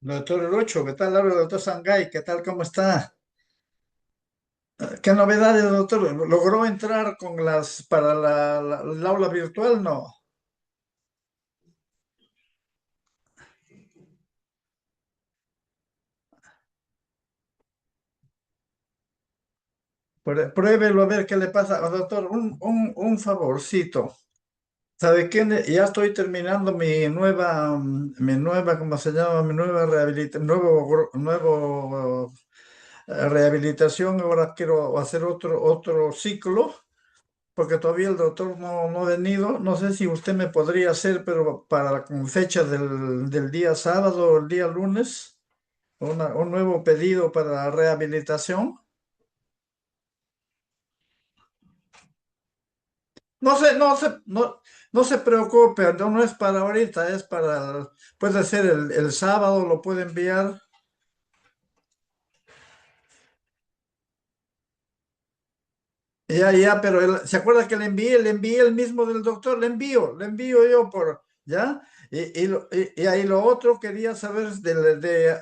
Doctor Lucho, ¿qué tal? Habla el doctor Sangay, ¿qué tal? ¿Cómo está? ¿Qué novedades, doctor? ¿Logró entrar con para el aula virtual? No. Pruébelo a ver qué le pasa. Doctor, un favorcito. ¿Sabe qué? Ya estoy terminando mi nueva, ¿cómo se llama? Mi nueva rehabilitación. Ahora quiero hacer otro ciclo, porque todavía el doctor no ha venido. No sé si usted me podría hacer, pero para con fecha del día sábado o el día lunes, un nuevo pedido para la rehabilitación. No se preocupe, no es para ahorita, puede ser el sábado, lo puede enviar. Ya, pero ¿se acuerda que le envié el mismo del doctor? Le envío yo ¿ya? Y ahí lo otro, quería saber,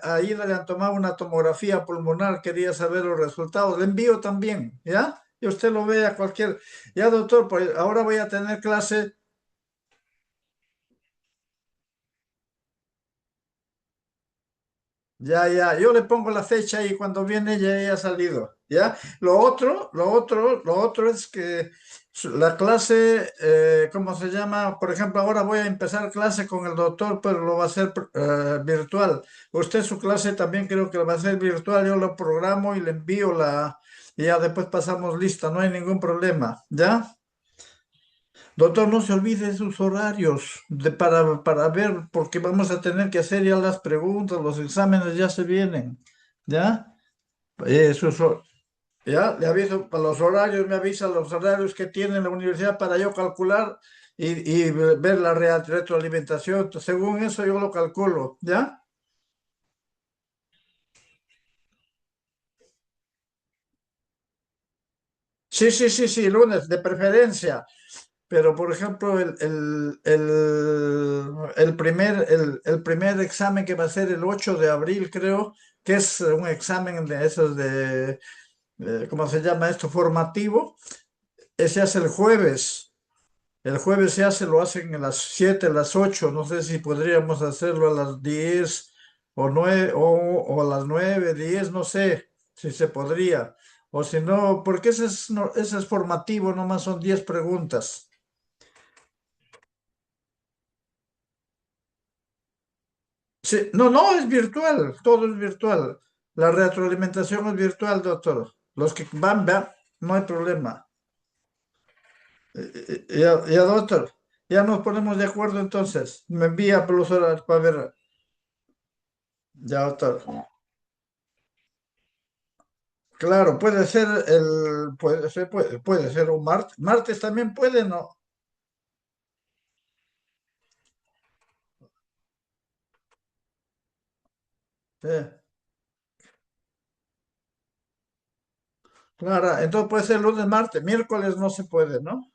ahí le han tomado una tomografía pulmonar, quería saber los resultados, le envío también, ¿ya? Y usted lo ve a ya doctor, pues ahora voy a tener clase. Ya, yo le pongo la fecha y cuando viene ya haya salido, ¿ya? Lo otro es que la clase, ¿cómo se llama? Por ejemplo, ahora voy a empezar clase con el doctor, pero lo va a hacer virtual. Usted su clase también creo que lo va a hacer virtual, yo lo programo y le envío y ya después pasamos lista, no hay ningún problema, ¿ya? Doctor, no se olvide sus horarios para ver, porque vamos a tener que hacer ya las preguntas, los exámenes ya se vienen. ¿Ya? Eh, sus ho- ya, le aviso para los horarios, me avisa los horarios que tiene la universidad para yo calcular y ver la retroalimentación. Según eso yo lo calculo. ¿Ya? Sí, lunes, de preferencia. Pero, por ejemplo, el primer examen que va a ser el 8 de abril, creo, que es un examen de esos ¿cómo se llama esto? Formativo. Ese hace el jueves. El jueves lo hacen a las 7, a las 8. No sé si podríamos hacerlo a las 10 o 9 o a las 9, 10, no sé si se podría. O si no, porque ese es formativo, nomás son 10 preguntas. Sí, no, es virtual, todo es virtual. La retroalimentación es virtual, doctor. Los que van, no hay problema. Ya, doctor, ya nos ponemos de acuerdo entonces. Me envía por los horarios para ver. Ya, doctor. Claro, puede ser un martes. Martes también puede, ¿no? Sí, claro, entonces puede ser lunes, martes. Miércoles no se puede, ¿no?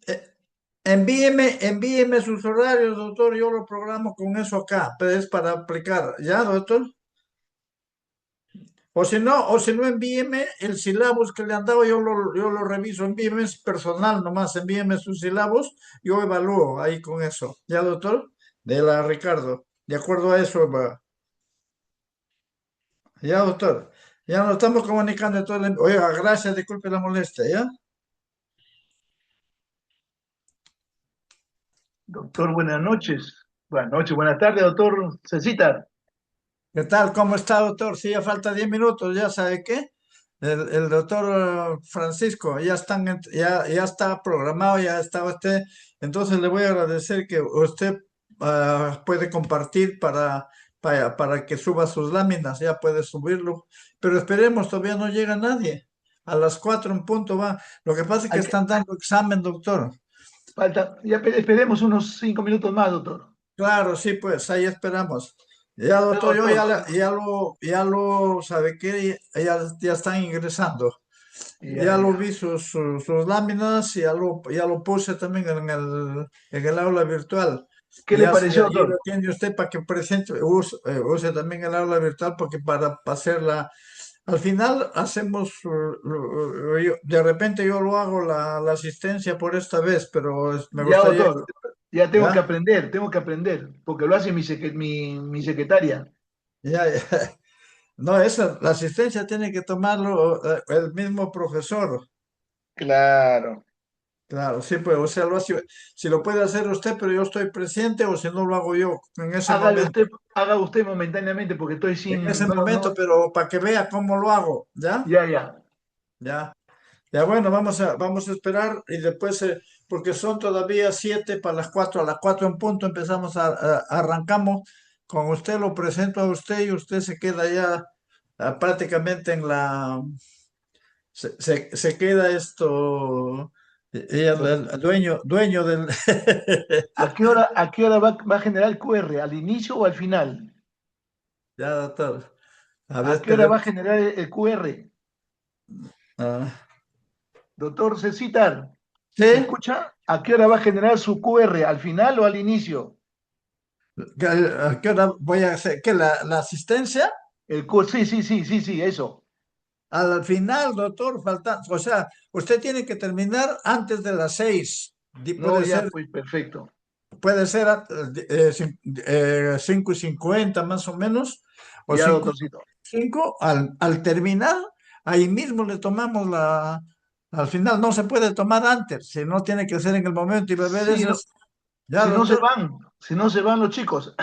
Eh, envíeme sus horarios, doctor. Yo lo programo con eso acá, pero es para aplicar. ¿Ya, doctor? O si no, envíeme el sílabus que le han dado, yo lo reviso. Envíeme es personal nomás, envíeme sus sílabus, yo evalúo ahí con eso. ¿Ya, doctor? De la Ricardo. De acuerdo a eso, va. Ya, doctor. Ya nos estamos comunicando. Oiga, gracias, disculpe la molestia, ¿ya? Doctor, buenas noches. Buenas noches, buenas tardes, doctor Cecita. ¿Qué tal? ¿Cómo está, doctor? Sí, ya falta 10 minutos, ¿ya sabe qué? El doctor Francisco ya está programado, ya está usted. Entonces le voy a agradecer que usted puede compartir para que suba sus láminas, ya puede subirlo. Pero esperemos, todavía no llega nadie. A las 4 en punto va. Lo que pasa es que Hay que, están dando examen, doctor. esperemos unos 5 minutos más, doctor. Claro, sí, pues ahí esperamos. Ya, Ya, doctor, yo doctor. ¿sabe qué? Ya están ingresando. Ya, Ya lo ya. vi sus láminas y ya lo puse también en el aula virtual. ¿Qué le Ya, pareció, ahí lo doctor? tiene usted para que presente, use también el aula virtual porque para hacerla, al final hacemos, de repente yo lo hago la asistencia por esta vez, pero me Ya, gustaría, doctor, ya ¿ya? tengo que aprender, porque lo hace mi secretaria. Ya, ya. No, la asistencia tiene que tomarlo el mismo profesor. Claro. Claro, sí, pues, o sea, si lo puede hacer usted, pero yo estoy presente, o si no lo hago yo en ese Hágalo momento. usted, haga usted momentáneamente, porque estoy En sin, ese no, momento, no, pero para que vea cómo lo hago, ¿ya? ya, ya. Ya. Ya bueno, vamos a esperar y después, porque son todavía 7 para las 4, a las 4 en punto empezamos arrancamos. Con usted lo presento a usted y usted se queda ya prácticamente se queda esto, ella el dueño del... ¿A qué hora va a generar el QR? ¿Al inicio o al final? Ya, doctor. A ver, ¿A qué hora va a esperemos. generar el QR? Ah, Doctor Cecitar, ¿me ¿sí? escucha? ¿A qué hora va a generar su QR? ¿Al final o al inicio? ¿A qué hora voy a hacer? ¿Qué? ¿La asistencia? El QR, sí, sí, sí, sí, sí, eso. Al final, doctor, falta, o sea, usted tiene que terminar antes de las 6. No, Puede ya, ser, pues perfecto. 5:50 más o menos, o Ya, cinco doctorcito. 5. Al terminar, ahí mismo le tomamos al final no se puede tomar antes, si no tiene que ser en el momento y beber Sí, no, esas. Ya, doctor. si no se van los chicos.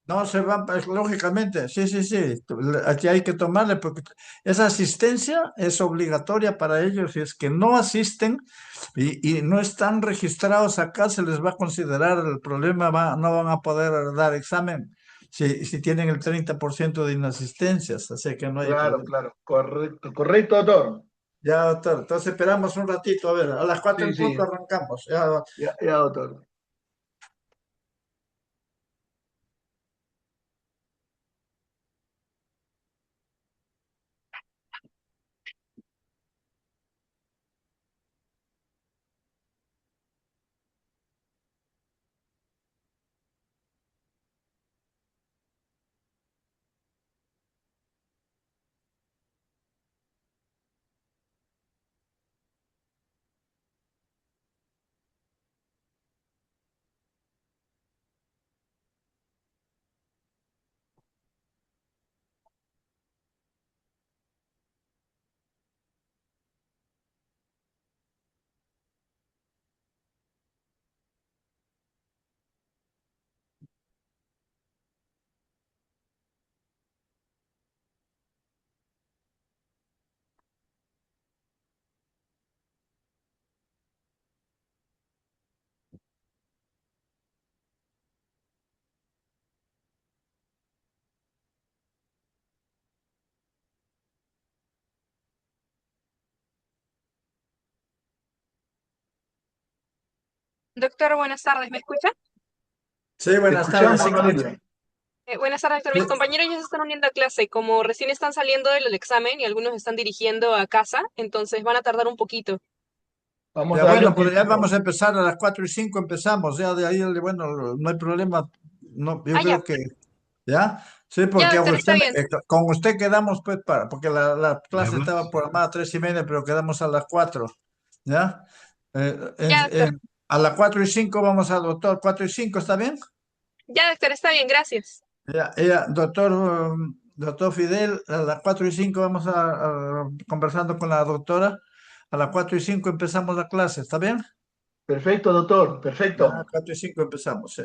No se van, pues, lógicamente, sí, sí, sí, aquí hay que tomarle porque esa asistencia es obligatoria para ellos. Si es que no asisten y no están registrados acá, se les va a considerar el problema, no van a poder dar examen si tienen el 30% de inasistencias, así que no hay Claro, problema. claro, correcto, correcto, doctor. Ya, doctor, entonces esperamos un ratito, a ver, a las 4 Sí, en sí, punto arrancamos. Ya, ya, ya, doctor. Doctor, buenas tardes, ¿me escucha? sí, Te buenas tardes, escuchamos, sí, Noelia. Buenas tardes, doctor. sí, Mis compañeros ya se están uniendo a clase. Como recién están saliendo del examen y algunos están dirigiendo a casa, entonces van a tardar un poquito. Vamos ya a darle bueno, un pero ya tiempito. vamos a empezar a las 4:05 empezamos, ya de ahí, bueno, no hay problema, no, yo Ah, ya, creo que, ¿ya? Sí, ya, porque doctor, está bien. con usted quedamos, pues, porque la clase estaba programada a 3:30, pero quedamos a las 4, ¿ya? Ya, doctor. A las 4:05 vamos al doctor, 4:05, ¿está bien? Ya, doctor, está bien, gracias. Doctor Fidel, a las 4:05 vamos conversando con la doctora, a las 4:05 empezamos la clase, ¿está bien? Perfecto, doctor, Ya, perfecto. 4:05 empezamos, sí.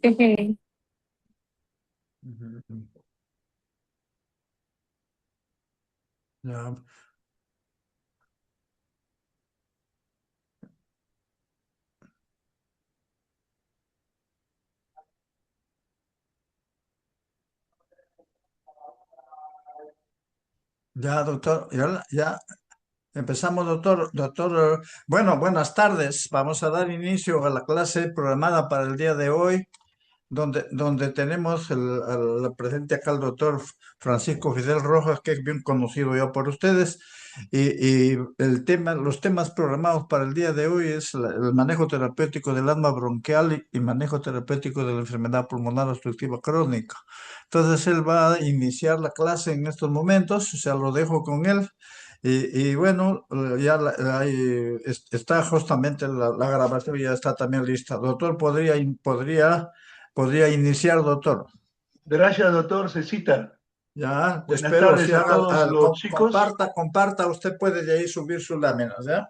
Sí. Ujú. Ya, ya, doctor, ya empezamos, doctor. Doctor, bueno, buenas tardes. Vamos a dar inicio a la clase programada para el día de hoy, donde tenemos al presente acá el doctor Francisco Fidel Rojas, que es bien conocido ya por ustedes, y los temas programados para el día de hoy es el manejo terapéutico del asma bronquial y manejo terapéutico de la enfermedad pulmonar obstructiva crónica. Entonces él va a iniciar la clase en estos momentos, o sea, lo dejo con él. Y bueno, ya está justamente la grabación, ya está también lista. Doctor, podría iniciar, doctor. Gracias, doctor Cecita. Ya, Buenas espero, tardes si a todos los chicos. comparta, usted puede de ahí subir sus láminas, ¿ya?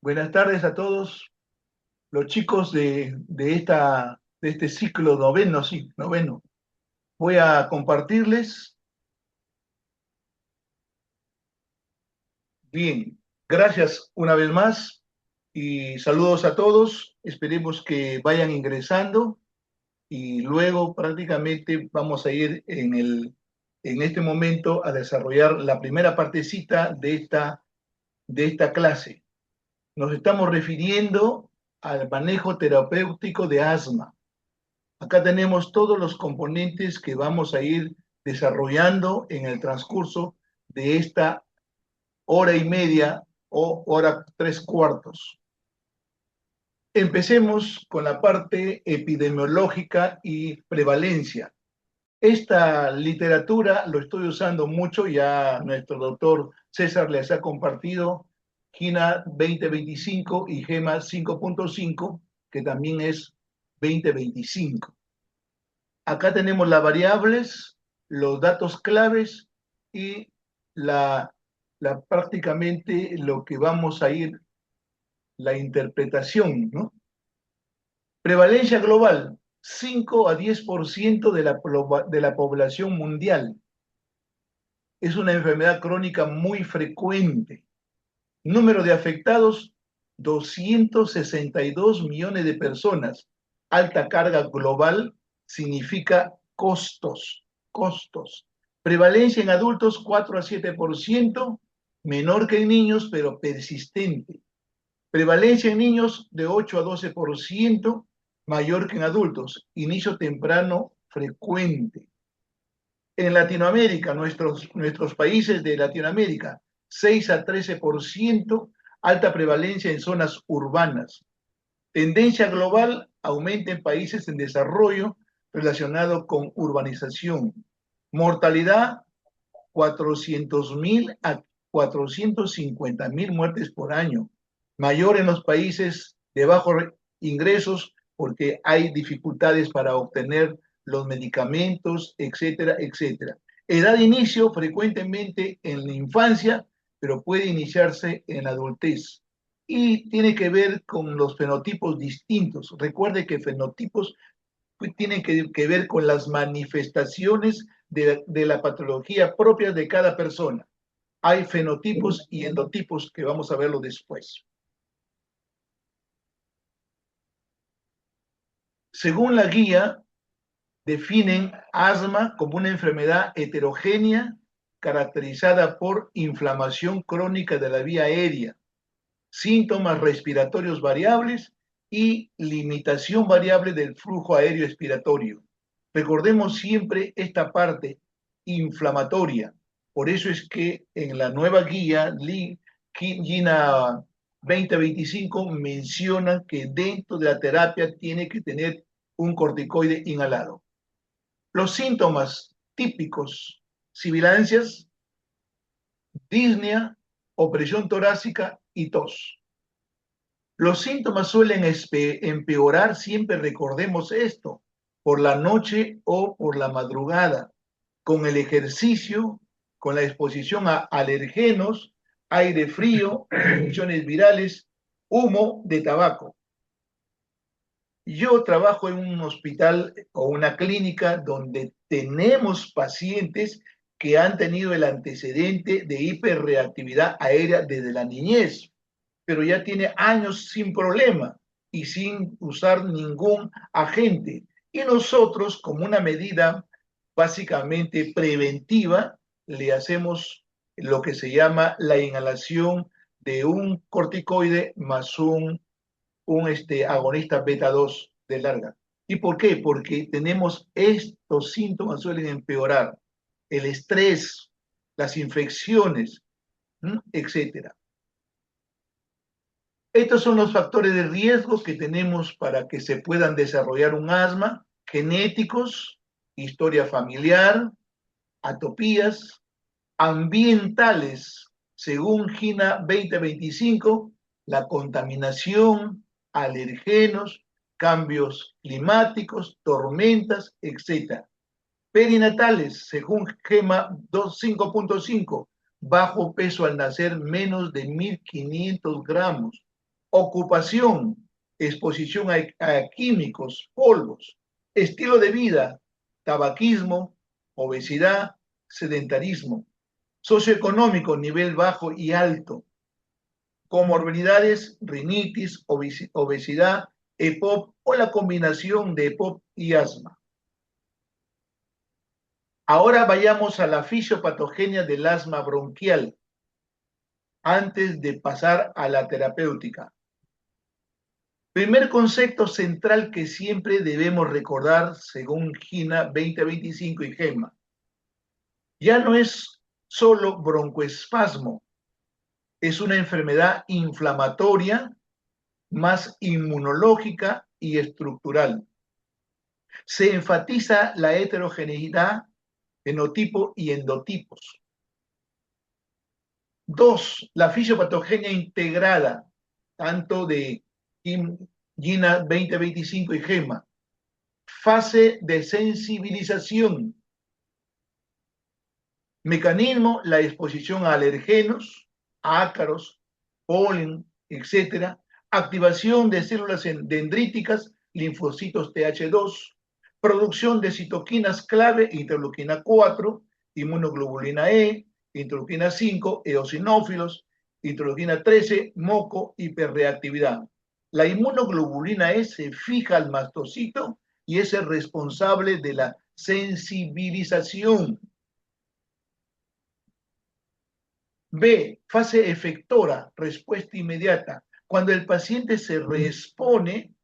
Buenas tardes a todos los chicos de este ciclo noveno, sí, noveno. Voy a compartirles. Bien, gracias una vez más y saludos a todos. Esperemos que vayan ingresando y luego prácticamente vamos a ir en este momento a desarrollar la primera partecita de esta clase. Nos estamos refiriendo al manejo terapéutico de asma. Acá tenemos todos los componentes que vamos a ir desarrollando en el transcurso de esta hora y media o hora tres cuartos. Empecemos con la parte epidemiológica y prevalencia. Esta literatura lo estoy usando mucho, ya nuestro doctor César les ha compartido GINA 2025 y GEMA 5.5, que también es 2025. Acá tenemos las variables, los datos claves y prácticamente lo que vamos a ir, la interpretación, ¿no? Prevalencia global, 5 a 10% de la población mundial. Es una enfermedad crónica muy frecuente. Número de afectados, 262 millones de personas. Alta carga global significa costos, costos. Prevalencia en adultos, 4 a 7%, menor que en niños, pero persistente. Prevalencia en niños de 8 a 12%, mayor que en adultos. Inicio temprano frecuente. En Latinoamérica, nuestros países de Latinoamérica, 6 a 13%, alta prevalencia en zonas urbanas. Tendencia global, aumenta en países en desarrollo relacionado con urbanización. Mortalidad, 400.000 a 450.000 muertes por año. Mayor en los países de bajos ingresos porque hay dificultades para obtener los medicamentos, etcétera, etcétera. Edad de inicio frecuentemente en la infancia, pero puede iniciarse en la adultez. Y tiene que ver con los fenotipos distintos. Recuerde que fenotipos tienen que ver con las manifestaciones de la patología propia de cada persona. hay fenotipos y endotipos que vamos a verlo después. Según la guía, definen asma como una enfermedad heterogénea caracterizada por inflamación crónica de la vía aérea, síntomas respiratorios variables y limitación variable del flujo aéreo expiratorio. Recordemos siempre esta parte inflamatoria. Por eso es que en la nueva guía, GINA 2025, menciona que dentro de la terapia tiene que tener un corticoide inhalado. Los síntomas típicos: sibilancias, disnea, opresión torácica y tos. Los síntomas suelen empeorar, siempre recordemos esto, por la noche o por la madrugada, con el ejercicio, con la exposición a alergenos, aire frío, infecciones virales, humo de tabaco. Yo trabajo en un hospital o una clínica donde tenemos pacientes que han tenido el antecedente de hiperreactividad aérea desde la niñez, pero ya tiene años sin problema y sin usar ningún agente. Y nosotros, como una medida básicamente preventiva, le hacemos lo que se llama la inhalación de un corticoide más un agonista beta 2 de larga. ¿Y por qué? Porque tenemos estos síntomas suelen empeorar. El estrés, las infecciones, etcétera. Estos son los factores de riesgo que tenemos para que se puedan desarrollar un asma: genéticos, historia familiar, atopías, ambientales, según GINA 2025, la contaminación, alergenos, cambios climáticos, tormentas, etc. Perinatales, según GEMA 5.5, bajo peso al nacer, menos de 1.500 gramos. Ocupación, exposición a químicos, polvos. Estilo de vida, tabaquismo, obesidad, sedentarismo. Socioeconómico, nivel bajo y alto. Comorbilidades, rinitis, obesidad, EPOC o la combinación de EPOC y asma. Ahora vayamos a la fisiopatogenia del asma bronquial antes de pasar a la terapéutica. Primer concepto central que siempre debemos recordar según GINA 2025 y GEMA. Ya no es solo broncoespasmo, es una enfermedad inflamatoria más inmunológica y estructural. Se enfatiza la heterogeneidad, fenotipo y endotipos. 2. La fisiopatogenia integrada, tanto de GINA 2025 y GEMA. Fase de sensibilización. Mecanismo: la exposición a alergenos, ácaros, polen, etc. Activación de células dendríticas, linfocitos TH2, producción de citoquinas clave, interleuquina 4, inmunoglobulina E, interleuquina 5, eosinófilos, interleuquina 13, moco, hiperreactividad. La inmunoglobulina E se fija al mastocito y es el responsable de la sensibilización. B. Fase efectora, respuesta inmediata. Cuando el paciente se reexpone,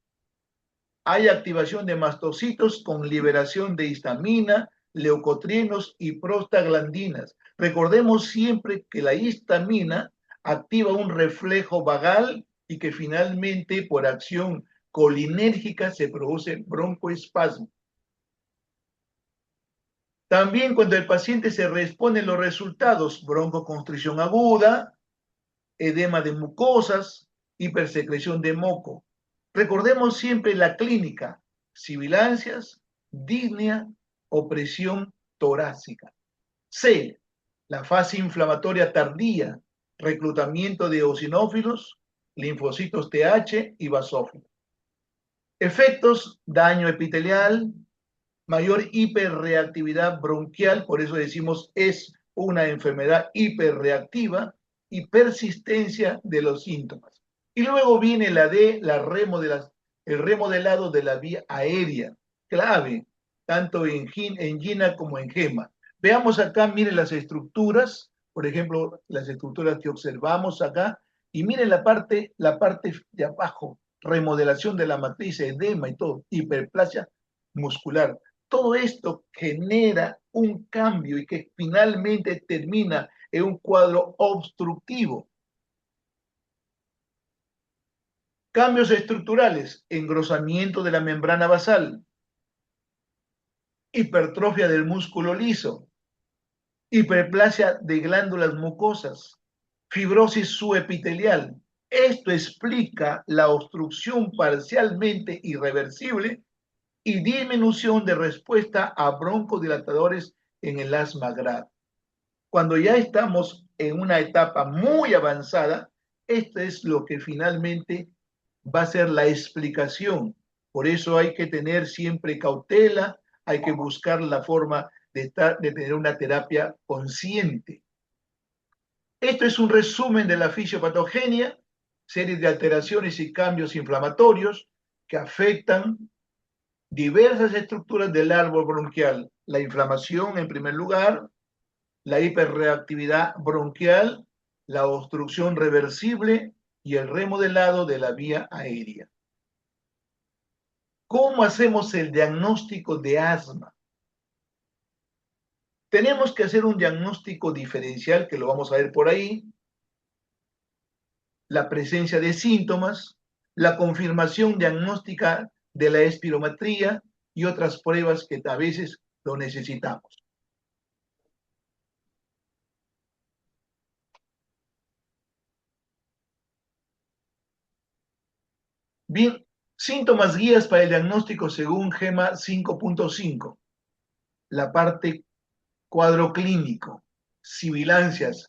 hay activación de mastocitos con liberación de histamina, leucotrienos y prostaglandinas. Recordemos siempre que la histamina activa un reflejo vagal y que finalmente por acción colinérgica se produce broncoespasmo. También cuando el paciente se reexpone, los resultados: broncoconstricción aguda, edema de mucosas, hipersecreción de moco. Recordemos siempre la clínica: sibilancias, disnea, opresión torácica. C. La fase inflamatoria tardía, reclutamiento de eosinófilos, linfocitos TH y basófilos. Efectos: daño epitelial, mayor hiperreactividad bronquial, por eso decimos es una enfermedad hiperreactiva y persistencia de los síntomas. Y luego viene la D, el remodelado de la vía aérea, clave, tanto en GINA como en GEMA. Veamos acá, miren las estructuras, por ejemplo, las estructuras que observamos acá, y miren la parte de abajo, remodelación de la matriz, edema y todo, hiperplasia muscular. Todo esto genera un cambio y que finalmente termina en un cuadro obstructivo. Cambios estructurales, engrosamiento de la membrana basal, hipertrofia del músculo liso, hiperplasia de glándulas mucosas, fibrosis subepitelial. Esto explica la obstrucción parcialmente irreversible y disminución de respuesta a broncodilatadores en el asma grave. Cuando ya estamos en una etapa muy avanzada, esto es lo que finalmente va a ser la explicación. Por eso hay que tener siempre cautela, hay que buscar la forma de tener una terapia consciente. Esto es un resumen de la fisiopatogenia, serie de alteraciones y cambios inflamatorios que afectan diversas estructuras del árbol bronquial. La inflamación en primer lugar, la hiperreactividad bronquial, la obstrucción reversible y el remodelado de la vía aérea. ¿Cómo hacemos el diagnóstico de asma? Tenemos que hacer un diagnóstico diferencial, que lo vamos a ver por ahí, la presencia de síntomas, la confirmación diagnóstica de la espirometría y otras pruebas que a veces lo necesitamos. Bien, síntomas guías para el diagnóstico según GEMA 5.5. La parte cuadro clínico, sibilancias,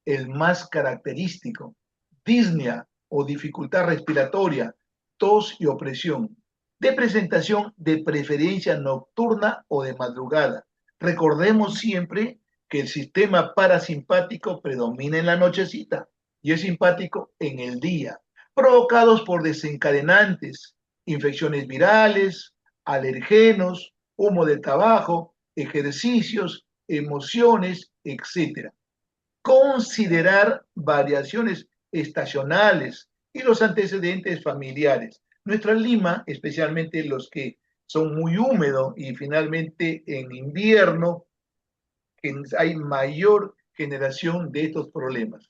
el más característico, disnea o dificultad respiratoria, tos y opresión, de presentación de preferencia nocturna o de madrugada. Recordemos siempre que el sistema parasimpático predomina en la nochecita y el simpático en el día, provocados por desencadenantes, infecciones virales, alergenos, humo de tabaco, ejercicios, emociones, etc. Considerar variaciones estacionales y los antecedentes familiares. Nuestra Lima, especialmente los que son muy húmedos y finalmente en invierno hay mayor generación de estos problemas.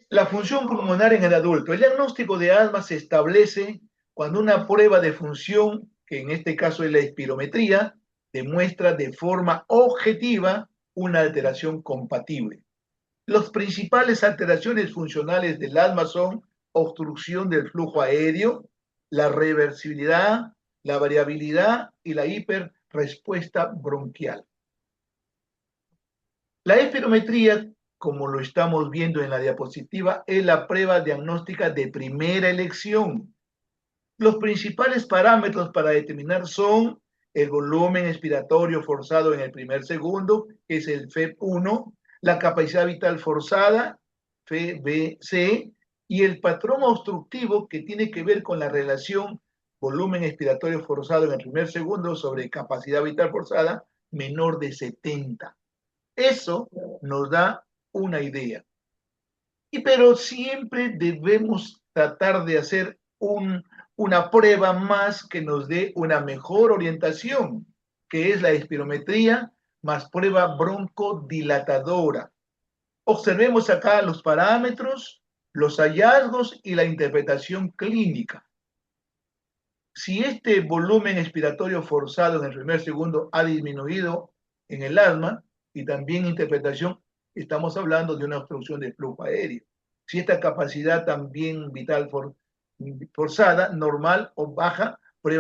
La función pulmonar en el adulto. El diagnóstico de asma se establece cuando una prueba de función, que en este caso es la espirometría, demuestra de forma objetiva una alteración compatible. Las principales alteraciones funcionales del asma son obstrucción del flujo aéreo, la reversibilidad, la variabilidad y la hiperrespuesta bronquial. La espirometría, como lo estamos viendo en la diapositiva, es la prueba diagnóstica de primera elección. Los principales parámetros para determinar son el volumen expiratorio forzado en el primer segundo, que es el FEP1, la capacidad vital forzada, FEBC, y el patrón obstructivo que tiene que ver con la relación volumen expiratorio forzado en el primer segundo sobre capacidad vital forzada menor de 70. Eso nos da una idea. Pero siempre debemos tratar de hacer una prueba más que nos dé una mejor orientación, que es la espirometría más prueba broncodilatadora. Observemos acá los parámetros, los hallazgos y la interpretación clínica. Si este volumen expiratorio forzado en el primer segundo ha disminuido en el asma, y también interpretación, estamos hablando de una obstrucción del flujo aéreo. Si esta capacidad también vital forzada, normal o baja, puede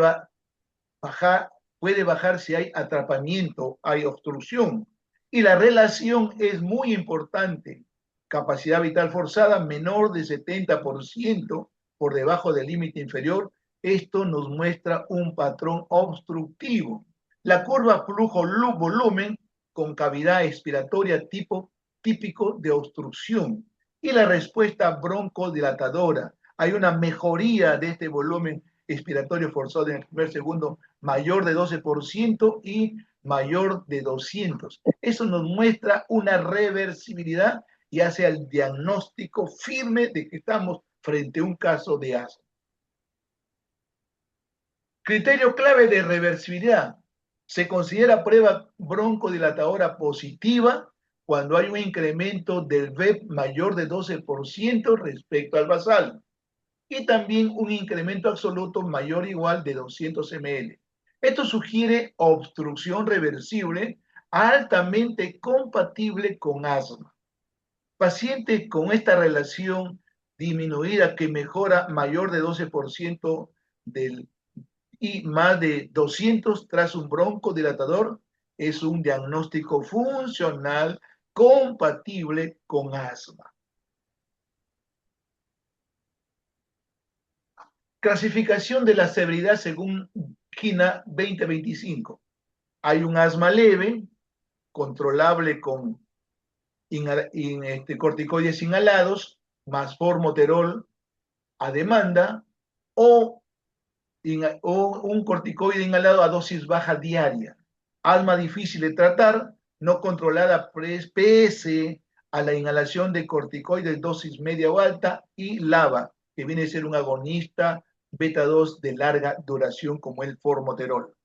bajar si hay atrapamiento, hay obstrucción. Y la relación es muy importante. Capacidad vital forzada menor de 70% por debajo del límite inferior. Esto nos muestra un patrón obstructivo. La curva flujo-volumen con cavidad expiratoria típico de obstrucción. Y la respuesta broncodilatadora. Hay una mejoría de este volumen expiratorio forzado en el primer segundo mayor de 12% y mayor de 200. Eso nos muestra una reversibilidad y hace el diagnóstico firme de que estamos frente a un caso de asma. Criterio clave de reversibilidad. Se considera prueba broncodilatadora positiva cuando hay un incremento del VEP mayor de 12% respecto al basal y también un incremento absoluto mayor o igual de 200 ml. Esto sugiere obstrucción reversible altamente compatible con asma. Pacientes con esta relación disminuida que mejora mayor de 12% del y más de 200 tras un broncodilatador es un diagnóstico funcional compatible con asma. Clasificación de la severidad según GINA 2025. Hay un asma leve, controlable con corticoides inhalados, más formoterol a demanda, o un corticoide inhalado a dosis baja diaria. Asma difícil de tratar, no controlada pese a la inhalación de corticoides dosis media o alta, y LABA, que viene a ser un agonista beta 2 de larga duración como el formoterol.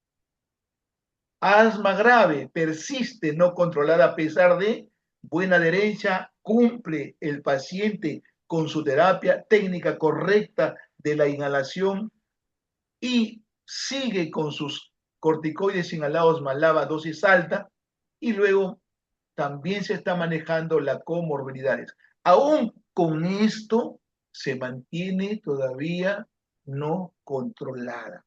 Asma grave, persiste, no controlada a pesar de buena adherencia, cumple el paciente con su terapia, técnica correcta de la inhalación y sigue con sus corticoides inhalados más LABA dosis alta, y luego también se está manejando las comorbilidades. Aún con esto se mantiene todavía no controlada.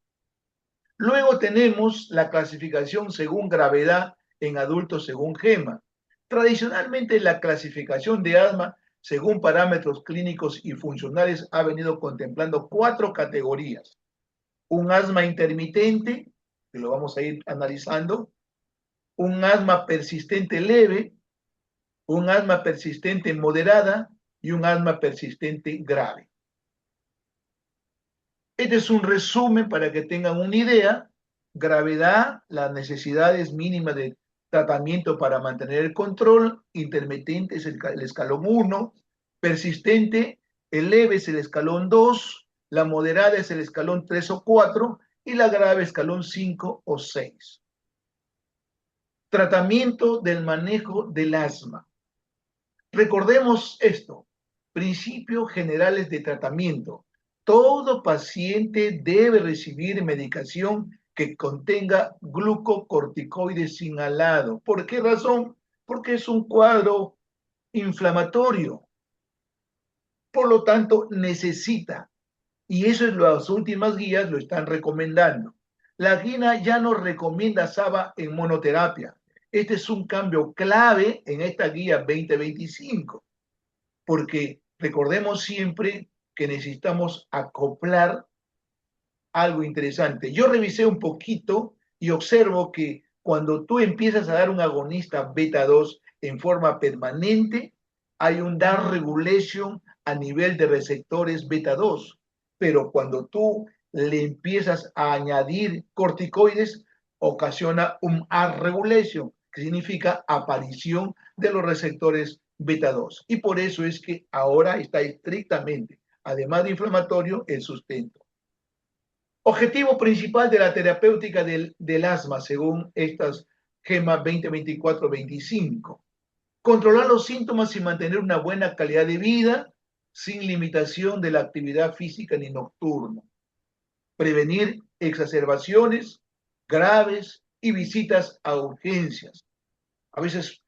Luego tenemos la clasificación según gravedad en adultos según GEMA. Tradicionalmente la clasificación de asma según parámetros clínicos y funcionales ha venido contemplando 4 categorías. Un asma intermitente, que lo vamos a ir analizando, un asma persistente leve, un asma persistente moderada y un asma persistente grave. Este es un resumen para que tengan una idea. Gravedad, las necesidades mínimas de tratamiento para mantener el control. Intermitente es el escalón 1. Persistente, el leve es el escalón 2. La moderada es el escalón 3 o 4. Y la grave escalón 5 o 6. Tratamiento del manejo del asma. Recordemos esto, principios generales de tratamiento. Todo paciente debe recibir medicación que contenga glucocorticoides inhalado. ¿Por qué razón? Porque es un cuadro inflamatorio. Por lo tanto, necesita. Y eso es las últimas guías lo están recomendando. La guía ya no recomienda SABA en monoterapia. Este es un cambio clave en esta guía 2025, porque recordemos siempre que necesitamos acoplar algo interesante. Yo revisé un poquito y observo que cuando tú empiezas a dar un agonista beta 2 en forma permanente, hay un down regulation a nivel de receptores beta 2, pero cuando tú le empiezas a añadir corticoides, ocasiona un up regulation, que significa aparición de los receptores beta 2. Y por eso es que ahora está estrictamente, además de inflamatorio, el sustento. Objetivo principal de la terapéutica del asma, según estas GEMA 2024-25. Controlar los síntomas y mantener una buena calidad de vida sin limitación de la actividad física ni nocturna. Prevenir exacerbaciones graves y visitas a urgencias. A veces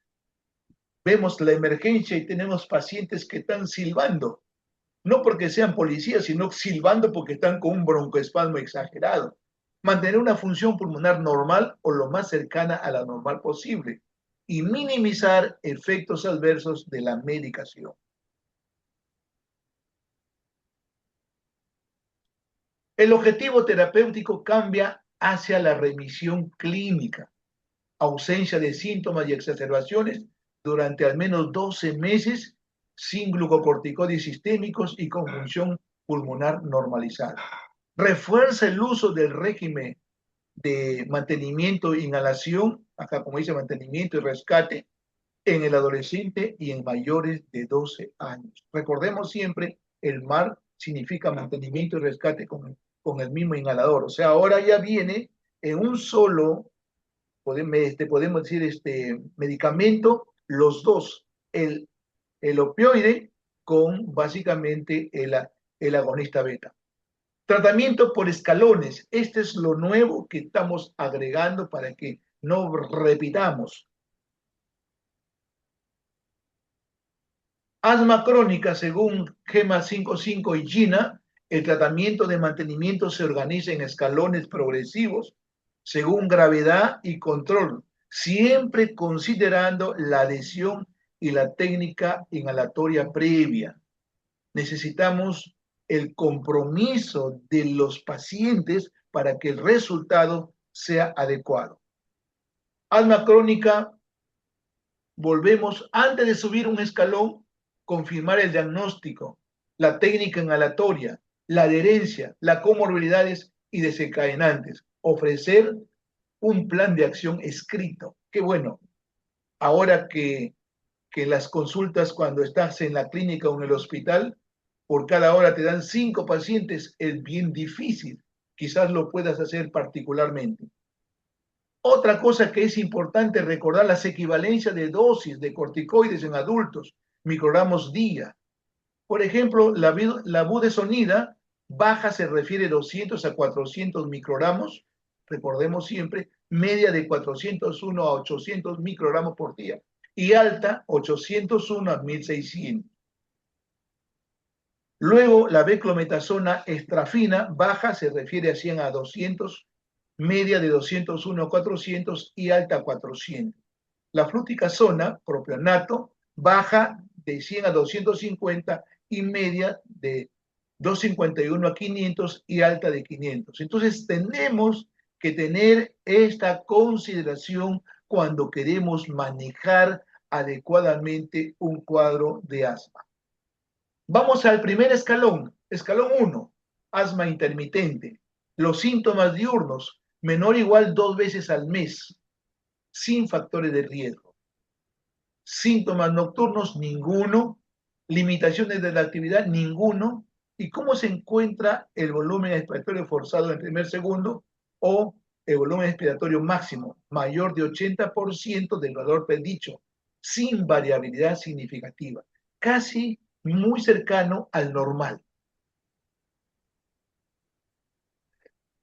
vemos la emergencia y tenemos pacientes que están silbando, no porque sean policías, sino silbando porque están con un broncoespasmo exagerado. Mantener una función pulmonar normal o lo más cercana a la normal posible y minimizar efectos adversos de la medicación. El objetivo terapéutico cambia hacia la remisión clínica, ausencia de síntomas y exacerbaciones durante al menos 12 meses sin glucocorticoides sistémicos y con función pulmonar normalizada. Refuerza el uso del régimen de mantenimiento e inhalación, acá como dice mantenimiento y rescate, en el adolescente y en mayores de 12 años. Recordemos siempre, el MAR significa mantenimiento y rescate con el mismo inhalador. O sea, ahora ya viene en un solo, podemos decir, medicamento, los dos, el opioide con básicamente el agonista beta. Tratamiento por escalones. Este es lo nuevo que estamos agregando para que no repitamos. Asma crónica, según GEMA 55 y GINA, el tratamiento de mantenimiento se organiza en escalones progresivos según gravedad y control, siempre considerando la adhesión y la técnica inhalatoria previa. Necesitamos el compromiso de los pacientes para que el resultado sea adecuado. Asma crónica, volvemos antes de subir un escalón, confirmar el diagnóstico, la técnica inhalatoria, la adherencia, las comorbilidades y desencadenantes. Ofrecer un plan de acción escrito. Qué bueno. Ahora que las consultas cuando estás en la clínica o en el hospital, por cada hora te dan 5 pacientes, es bien difícil. Quizás lo puedas hacer particularmente. Otra cosa que es importante recordar, las equivalencias de dosis de corticoides en adultos, microgramos día. Por ejemplo, la budesonida baja se refiere 200 a 400 microgramos, recordemos siempre, media de 401 a 800 microgramos por día, y alta 801 a 1600. Luego, la beclometasona estrafina baja se refiere a 100 a 200, media de 201 a 400 y alta a 400. La fluticasona, propionato, baja de 100 a 250 y media de 251 a 500 y alta de 500. Entonces tenemos que tener esta consideración cuando queremos manejar adecuadamente un cuadro de asma. Vamos al primer escalón, escalón 1, asma intermitente. Los síntomas diurnos, menor o igual 2 veces al mes, sin factores de riesgo. Síntomas nocturnos, ninguno. Limitaciones de la actividad, ninguno. ¿Y cómo se encuentra el volumen expiratorio forzado en primer segundo o el volumen expiratorio máximo, mayor de 80% del valor predicho, sin variabilidad significativa, casi muy cercano al normal?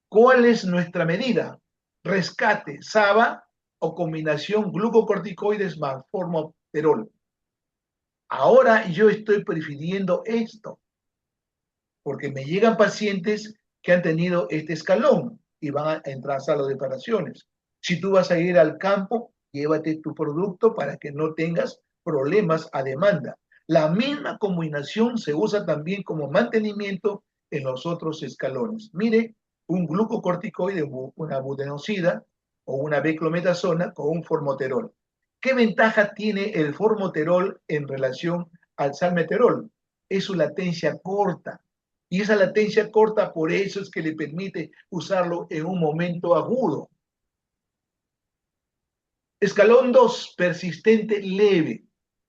¿Cuál es nuestra medida? Rescate, SABA o combinación glucocorticoides más formoterol. Ahora yo estoy prefiriendo esto, porque me llegan pacientes que han tenido este escalón y van a entrar a sala de operaciones. Si tú vas a ir al campo, llévate tu producto para que no tengas problemas a demanda. La misma combinación se usa también como mantenimiento en los otros escalones. Mire, un glucocorticoide, una budenosida o una beclometasona con un formoterol. ¿Qué ventaja tiene el formoterol en relación al salmeterol? Es su latencia corta. Y esa latencia corta, por eso es que le permite usarlo en un momento agudo. Escalón 2, persistente leve.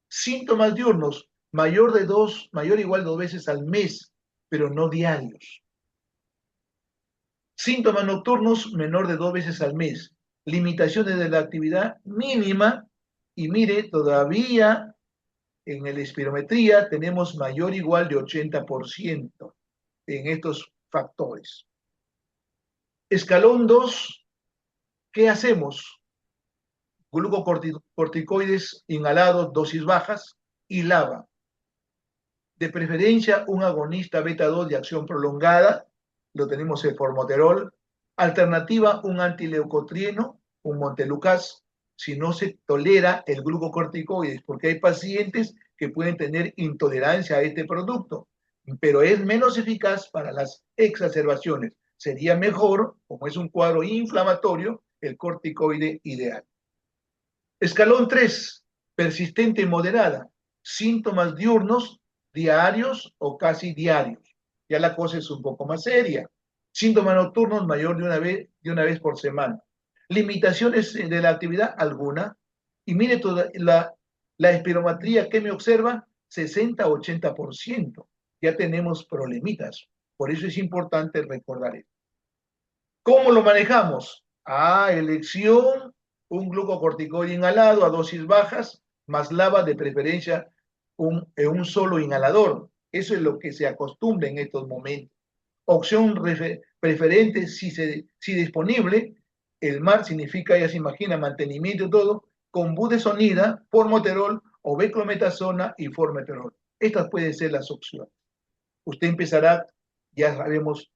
Síntomas diurnos, mayor o igual 2 veces al mes, pero no diarios. Síntomas nocturnos, menor de 2 veces al mes. Limitaciones de la actividad mínima. Y mire, todavía en la espirometría tenemos mayor o igual de 80% en estos factores. Escalón 2, ¿qué hacemos? Glucocorticoides inhalados, dosis bajas, y LABA. De preferencia, un agonista beta-2 de acción prolongada, lo tenemos el formoterol. Alternativa, un antileucotrieno, un montelukast, si no se tolera el glucocorticoides, porque hay pacientes que pueden tener intolerancia a este producto, pero es menos eficaz para las exacerbaciones. sería mejor, como es un cuadro inflamatorio, el corticoide ideal. Escalón 3, persistente y moderada, síntomas diurnos, diarios o casi diarios. Ya la cosa es un poco más seria. Síntomas nocturnos mayor de una vez por semana. Limitaciones de la actividad alguna. Y mire toda la espirometría que me observa, 60-80%. Ya tenemos problemitas. Por eso es importante recordar esto. ¿Cómo lo manejamos? Elección, un glucocorticoide inhalado a dosis bajas, más lava de preferencia en un solo inhalador. Eso es lo que se acostumbra en estos momentos. Opción preferente, si disponible, el MAR significa, ya se imagina, mantenimiento y todo, con budesonida, formoterol o beclometasona y formoterol. Estas pueden ser las opciones. Usted empezará, ya sabemos,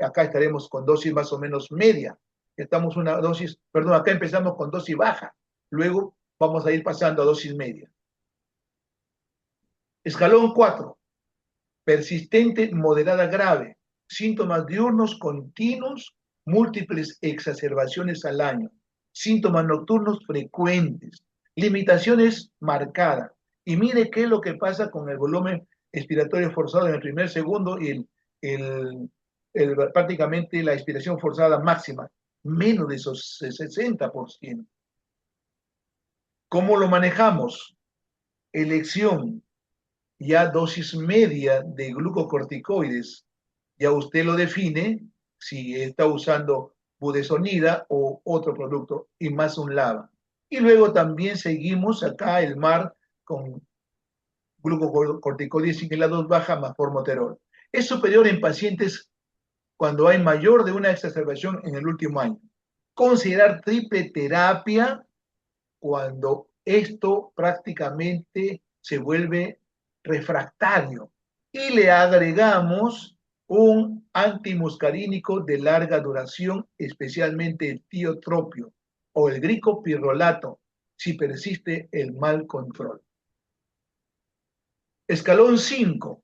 acá estaremos con dosis más o menos media. Estamos una dosis, perdón, acá empezamos con dosis baja. Luego vamos a ir pasando a dosis media. Escalón 4. Persistente, moderada, grave. Síntomas diurnos continuos, múltiples exacerbaciones al año. Síntomas nocturnos frecuentes. Limitaciones marcadas. Y mire qué es lo que pasa con el volumen expiratorio forzado en el primer segundo y prácticamente la expiración forzada máxima. Menos de esos 60%. ¿Cómo lo manejamos? Elección, ya dosis media de glucocorticoides, ya usted lo define si está usando budesonida o otro producto y más un LAVA. Y luego también seguimos acá el MAR con glucocorticoides inhalados baja más formoterol. Es superior en pacientes cuando hay mayor de una exacerbación en el último año. Considerar triple terapia cuando esto prácticamente se vuelve refractario y le agregamos un antimuscarínico de larga duración, especialmente el tiotropio o el glicopirrolato, si persiste el mal control. Escalón 5.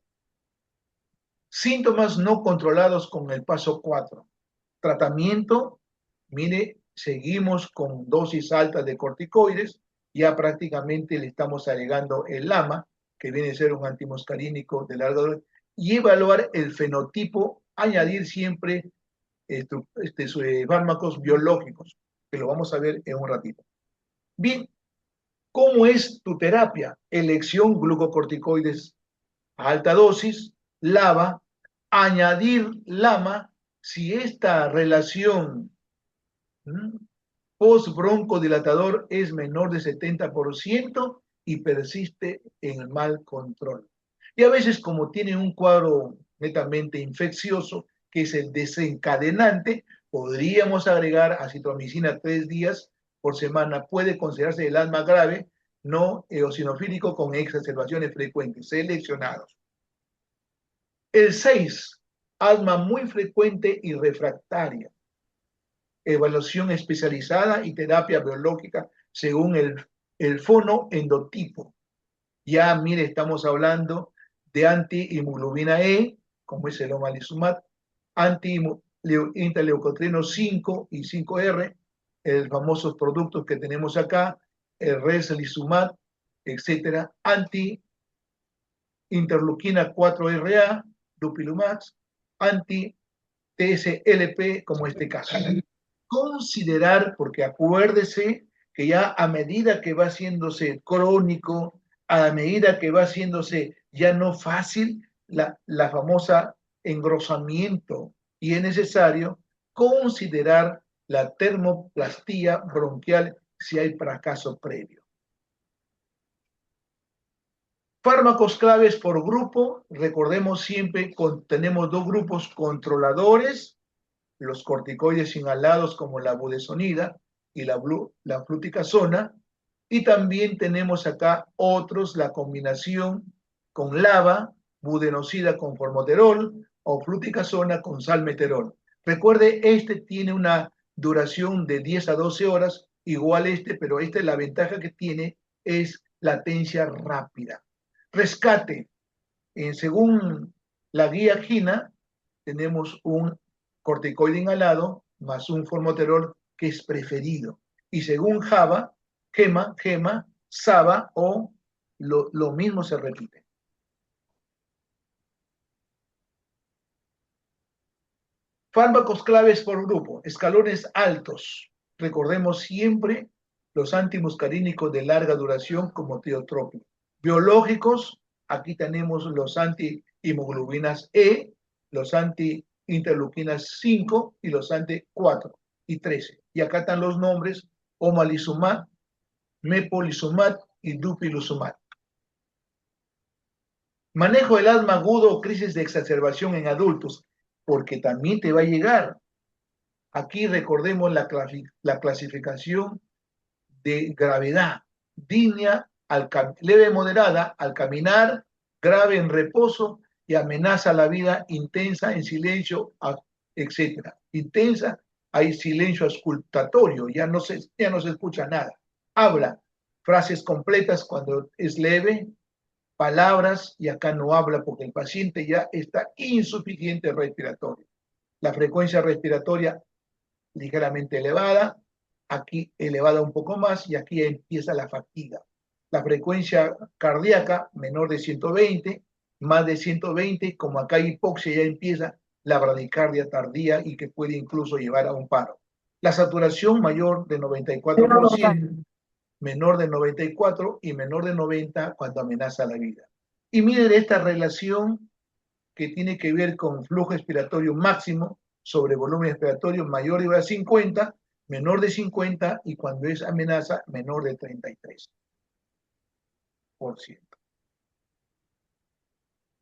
Síntomas no controlados con el paso 4. Tratamiento, mire, seguimos con dosis altas de corticoides, ya prácticamente le estamos agregando el LAMA, que viene a ser un antimuscarínico de larga duración, y evaluar el fenotipo, añadir siempre fármacos biológicos, que lo vamos a ver en un ratito. Bien, ¿cómo es tu terapia? Elección glucocorticoides a alta dosis, LAVA, añadir LAMA, si esta relación post-broncodilatador es menor de 70% y persiste en el mal control. Y a veces, como tiene un cuadro netamente infeccioso, que es el desencadenante, podríamos agregar acitromicina 3 días por semana. Puede considerarse el asma grave, no eosinofílico con exacerbaciones frecuentes, seleccionados. El 6, asma muy frecuente y refractaria. Evaluación especializada y terapia biológica según el fonoendotipo. Ya, mire, estamos hablando de antihemoglobina E, como es el omalizumab, anti-interleucotrienos 5 y 5R, los famosos productos que tenemos acá, el reslizumab, etcétera, anti-interleuquina 4RA, Dupilumab, anti-TSLP, como este caso. Considerar, porque acuérdese que ya a medida que va haciéndose crónico, a medida que va haciéndose ya no fácil, la famosa engrosamiento, y es necesario considerar la termoplastía bronquial si hay fracaso previo. Fármacos claves por grupo, recordemos siempre, tenemos 2 grupos controladores, los corticoides inhalados como la budesonida y la fluticasona, y también tenemos acá otros, la combinación con LAVA, budenosida con formoterol o fluticasona con salmeterol. Recuerde, este tiene una duración de 10 a 12 horas, igual pero la ventaja que tiene es latencia rápida. Rescate, según la guía GINA, tenemos un corticoide inhalado más un formoterol que es preferido. Y según Java, Gema, Saba o lo mismo se repite. Fármacos claves por grupo, escalones altos. Recordemos siempre los antimuscarínicos de larga duración como tiotropio. Biológicos, aquí tenemos los anti-hemoglobinas E, los anti-interleuquinas 5 y los anti-4 y 13. Y acá están los nombres: omalizumab, mepolizumab y dupilumab. Manejo del asma agudo o crisis de exacerbación en adultos, porque también te va a llegar. Aquí recordemos la clasificación de gravedad: digna, leve moderada al caminar, grave en reposo y amenaza la vida, intensa en silencio, etc. Intensa, hay silencio auscultatorio, ya no se escucha nada. Habla frases completas cuando es leve, palabras, y acá no habla porque el paciente ya está insuficiente respiratorio. La frecuencia respiratoria ligeramente elevada, aquí elevada un poco más, y aquí empieza la fatiga. La frecuencia cardíaca menor de 120, más de 120, como acá hay hipoxia, ya empieza la bradicardia tardía y que puede incluso llevar a un paro. La saturación mayor de 94%, menor de 94 y menor de 90 cuando amenaza la vida. Y miren esta relación que tiene que ver con flujo expiratorio máximo sobre volumen expiratorio mayor de 50, menor de 50 y cuando es amenaza menor de 33%.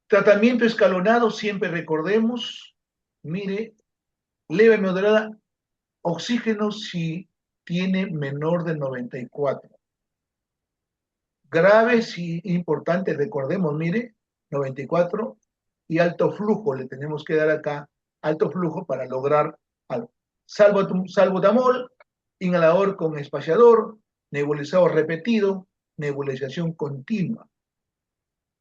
Tratamiento escalonado, siempre recordemos, mire, leve, moderada, oxígeno si tiene menor de 94. Grave, si importante, recordemos, mire, 94, y alto flujo, le tenemos que dar acá alto flujo para lograr algo. Salbutamol, inhalador con espaciador, nebulizado repetido, nebulización continua.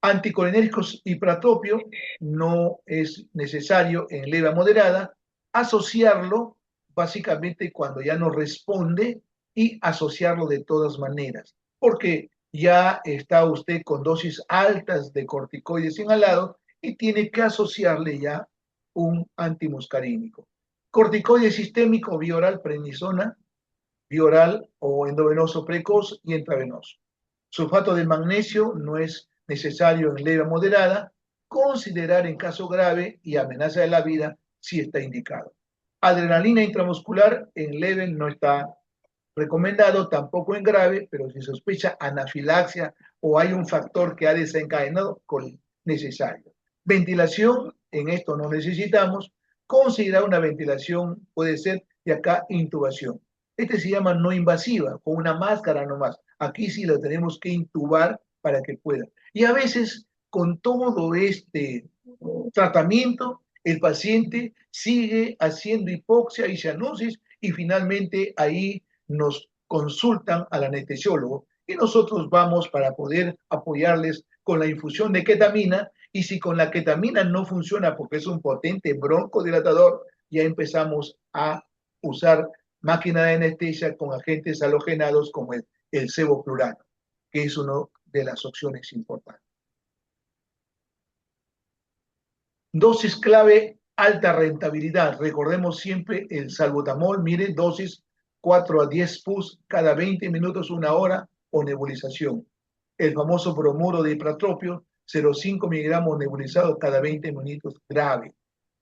Anticolinérgicos hipratropio, no es necesario en leve a moderada, asociarlo básicamente cuando ya no responde y asociarlo de todas maneras, porque ya está usted con dosis altas de corticoides inhalados y tiene que asociarle ya un antimuscarínico. Corticoide sistémico, vía oral, prednisona, vía oral o endovenoso precoz y intravenoso. Sulfato de magnesio no es necesario en leve a moderada, considerar en caso grave y amenaza de la vida si está indicado. Adrenalina intramuscular en leve no está recomendado, tampoco en grave, pero si sospecha anafilaxia o hay un factor que ha desencadenado, necesario. Ventilación, en esto no necesitamos. Considerar una ventilación puede ser, y acá intubación. Este se llama no invasiva, con una máscara nomás. Aquí sí lo tenemos que intubar para que pueda. Y a veces, con todo este tratamiento, el paciente sigue haciendo hipoxia y cianosis y finalmente ahí nos consultan al anestesiólogo y nosotros vamos para poder apoyarles con la infusión de ketamina, y si con la ketamina no funciona porque es un potente broncodilatador, ya empezamos a usar máquina de anestesia con agentes halogenados como el sevoflurano, que es una de las opciones importantes. Dosis clave, alta rentabilidad. Recordemos siempre el salbutamol, mire, dosis 4 a 10 pus cada 20 minutos, una hora, o nebulización. El famoso bromuro de hipratropio, 0,5 miligramos nebulizado cada 20 minutos, grave.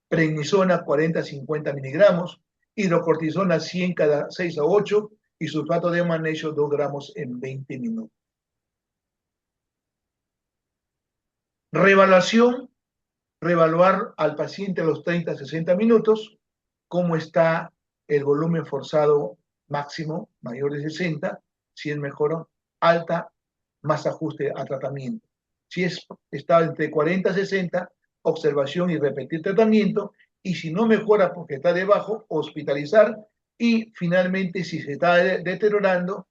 Prednisona, 40 a 50 miligramos. Hidrocortisona, 100 cada 6 a 8. Y sulfato de magnesio, 2 gramos en 20 minutos. Reevaluación. Reevaluar al paciente a los 30 a 60 minutos, cómo está el volumen forzado máximo, mayor de 60, si es mejor, alta, más ajuste a tratamiento. Si está entre 40 a 60, observación y repetir tratamiento, y si no mejora porque está debajo, hospitalizar, y finalmente, si se está deteriorando,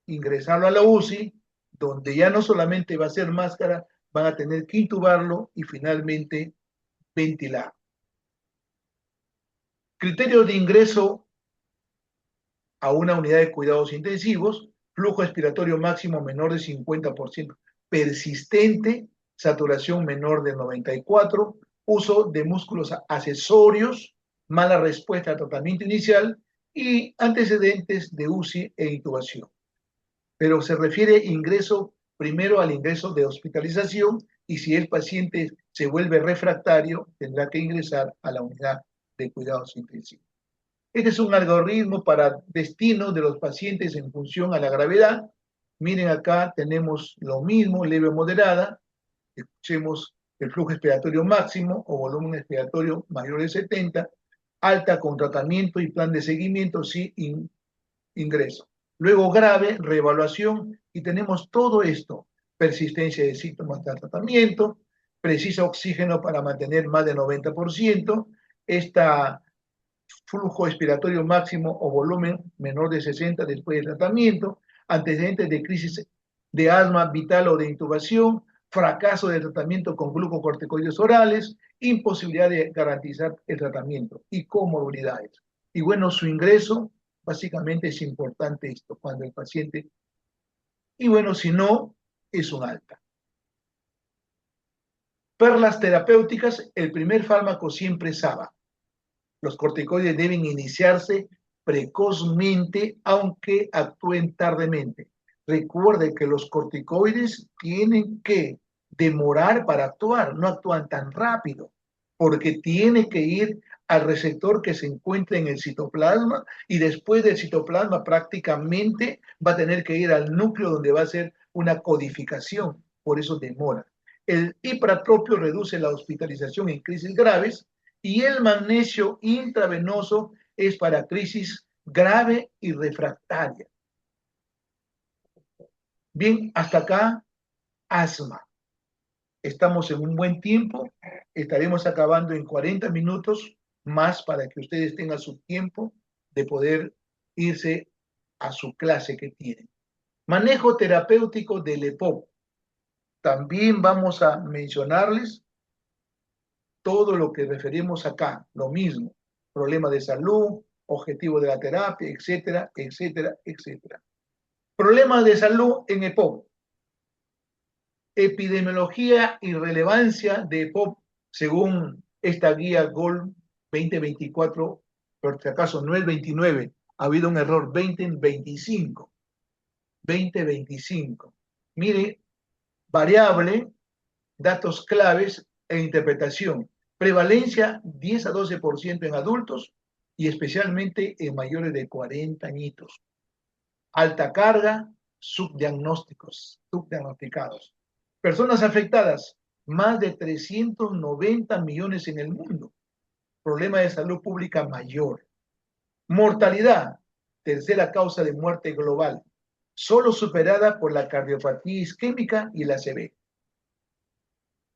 ingresarlo a la UCI, donde ya no solamente va a ser máscara, van a tener que intubarlo y finalmente ventilar. Criterios de ingreso a una unidad de cuidados intensivos, flujo expiratorio máximo menor de 50%, persistente, saturación menor de 94, uso de músculos accesorios, mala respuesta al tratamiento inicial y antecedentes de UCI e intubación. Pero se refiere ingreso primero al ingreso de hospitalización y si el paciente se vuelve refractario, tendrá que ingresar a la unidad de cuidados intensivos. Este es un algoritmo para destino de los pacientes en función a la gravedad. Miren acá tenemos lo mismo, leve o moderada. Escuchemos el flujo expiratorio máximo o volumen expiratorio mayor de 70, alta con tratamiento y plan de seguimiento, sí, ingreso. Luego grave, reevaluación, y tenemos todo esto, persistencia de síntomas del tratamiento, precisa oxígeno para mantener más del 90%, esta flujo expiratorio máximo o volumen menor de 60 después del tratamiento, antecedentes de crisis de asma vital o de intubación, fracaso de tratamiento con glucocorticoides orales, imposibilidad de garantizar el tratamiento y comorbilidades. Y bueno, su ingreso, básicamente es importante esto, cuando el paciente, y bueno, si no, es un alta. Perlas terapéuticas, el primer fármaco siempre es SABA. Los corticoides deben iniciarse precozmente, aunque actúen tardemente. Recuerde que los corticoides tienen que demorar para actuar, no actúan tan rápido, porque tiene que ir al receptor que se encuentra en el citoplasma y después del citoplasma prácticamente va a tener que ir al núcleo donde va a hacer una codificación, por eso demora. El ipratropio reduce la hospitalización en crisis graves y el magnesio intravenoso es para crisis grave y refractaria. Bien, hasta acá, asma. Estamos en un buen tiempo, estaremos acabando en 40 minutos más para que ustedes tengan su tiempo de poder irse a su clase que tienen. Manejo terapéutico del EPOC. También vamos a mencionarles todo lo que referimos acá, lo mismo, problema de salud, objetivo de la terapia, etcétera, etcétera, etcétera. Problemas de salud en EPOC. Epidemiología y relevancia de EPOC según esta guía GOL 2024, por si acaso no es 29, ha habido un error, 2025. 2025. Mire, variable, datos claves e interpretación. Prevalencia 10 a 12% en adultos y especialmente en mayores de 40 añitos. Alta carga, subdiagnosticados. Personas afectadas, más de 390 millones en el mundo. Problema de salud pública mayor. Mortalidad, tercera causa de muerte global, solo superada por la cardiopatía isquémica y la ACV.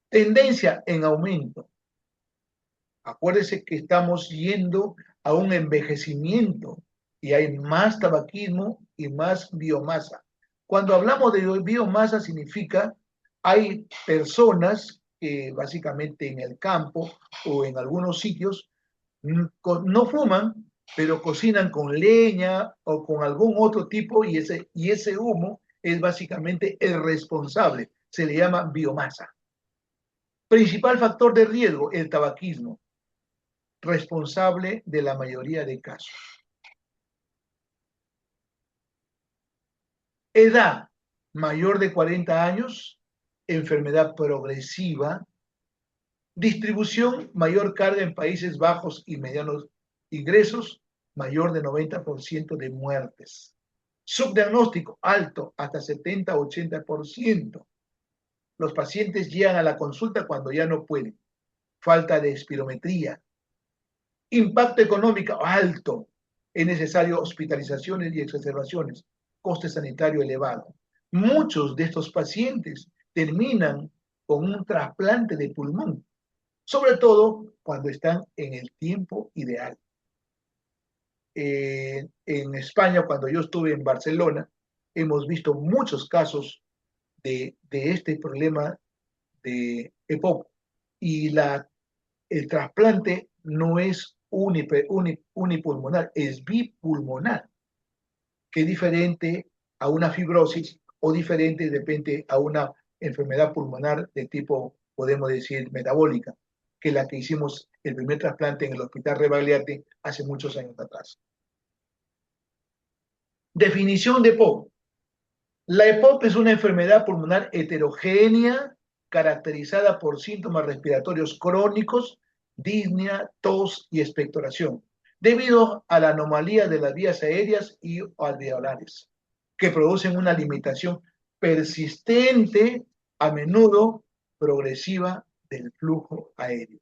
Tendencia en aumento. Acuérdese que estamos yendo a un envejecimiento y hay más tabaquismo y más biomasa. Cuando hablamos de biomasa significa hay personas que básicamente en el campo o en algunos sitios no fuman, pero cocinan con leña o con algún otro tipo y ese humo es básicamente el responsable, se le llama biomasa. Principal factor de riesgo, el tabaquismo, responsable de la mayoría de casos. Edad, mayor de 40 años, enfermedad progresiva, distribución, mayor carga en países bajos y medianos ingresos, mayor de 90% de muertes. Subdiagnóstico, alto, hasta 70-80%. Los pacientes llegan a la consulta cuando ya no pueden. Falta de espirometría. Impacto económico, alto. Es necesario hospitalizaciones y exacerbaciones. Coste sanitario elevado. Muchos de estos pacientes terminan con un trasplante de pulmón, sobre todo cuando están en el tiempo ideal. En España, cuando yo estuve en Barcelona, hemos visto muchos casos de este problema de EPOC y el trasplante no es unipulmonar, es bipulmonar, que es diferente a una fibrosis o diferente de repente a una enfermedad pulmonar de tipo, podemos decir, metabólica, que la que hicimos el primer trasplante en el Hospital Rebagliati hace muchos años atrás. Definición de EPOC. La EPOC es una enfermedad pulmonar heterogénea caracterizada por síntomas respiratorios crónicos, disnea, tos y expectoración, debido a la anomalía de las vías aéreas y alveolares, que producen una limitación persistente, a menudo progresiva, del flujo aéreo.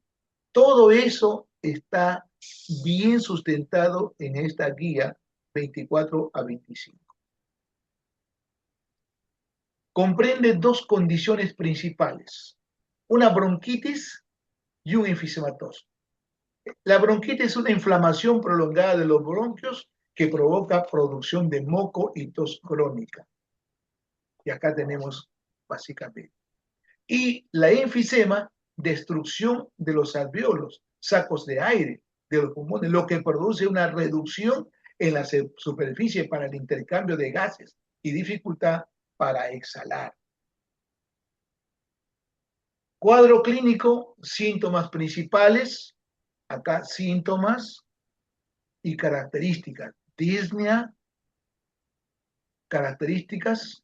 Todo eso está bien sustentado en esta guía 24 a 25. Comprende dos condiciones principales, una bronquitis y un enfisematoso. La bronquitis es una inflamación prolongada de los bronquios que provoca producción de moco y tos crónica. Y acá tenemos básicamente. Y la enfisema, destrucción de los alveolos, sacos de aire de los pulmones, lo que produce una reducción en la superficie para el intercambio de gases y dificultad para exhalar. Cuadro clínico, síntomas principales, acá síntomas y características. Disnea, características,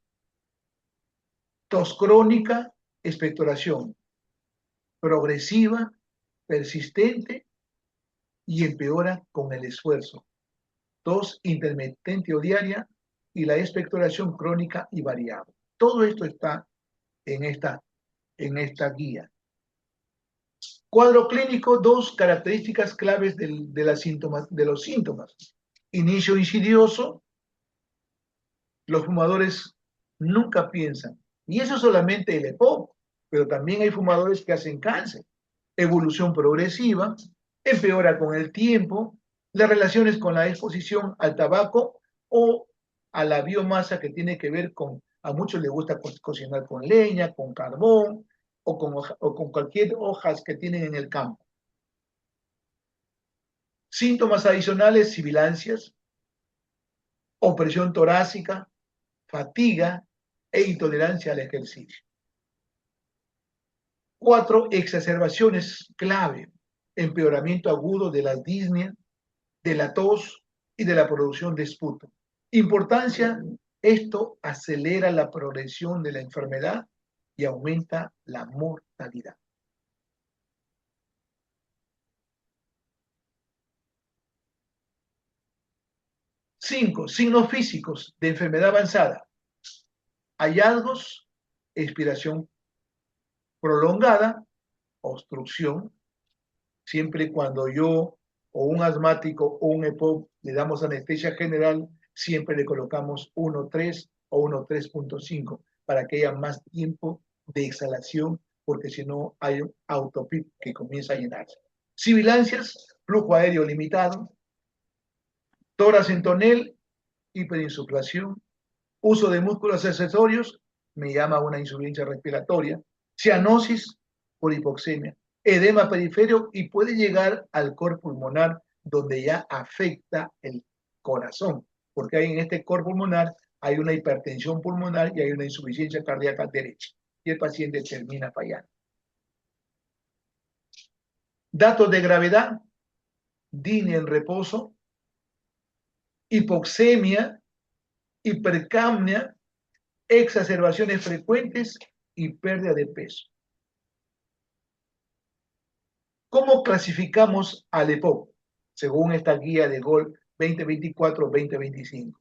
tos crónica, expectoración, progresiva, persistente y empeora con el esfuerzo. Tos intermitente o diaria y la expectoración crónica y variable. Todo esto está en esta guía. Cuadro clínico, dos características claves de los síntomas. Inicio insidioso, los fumadores nunca piensan, y eso solamente el EPOC, pero también hay fumadores que hacen cáncer. Evolución progresiva, empeora con el tiempo, las relaciones con la exposición al tabaco o a la biomasa que tiene que ver con, a muchos les gusta cocinar con leña, con carbón o con cualquier hojas que tienen en el campo. Síntomas adicionales, sibilancias, opresión torácica, fatiga e intolerancia al ejercicio. 4. Exacerbaciones clave, empeoramiento agudo de la disnea, de la tos y de la producción de esputo. Importancia, esto acelera la progresión de la enfermedad y aumenta la mortalidad. Cinco, signos físicos de enfermedad avanzada. Hallazgos, expiración prolongada, obstrucción, siempre cuando yo o un asmático o un EPOC le damos anestesia general, siempre le colocamos 1.3 o 1.3.5 para que haya más tiempo de exhalación, porque si no hay un autopip que comienza a llenarse. Sibilancias, flujo aéreo limitado, tórax en tonel, hiperinsuflación, uso de músculos accesorios, me llama una insuficiencia respiratoria, cianosis por hipoxemia, edema periférico y puede llegar al cor pulmonar donde ya afecta el corazón, porque hay en este cor pulmonar hay una hipertensión pulmonar y hay una insuficiencia cardíaca derecha y el paciente termina fallando. Datos de gravedad, DINE en reposo, hipoxemia, hipercapnia, exacerbaciones frecuentes y pérdida de peso. ¿Cómo clasificamos al EPOC según esta guía de GOL 2024-2025?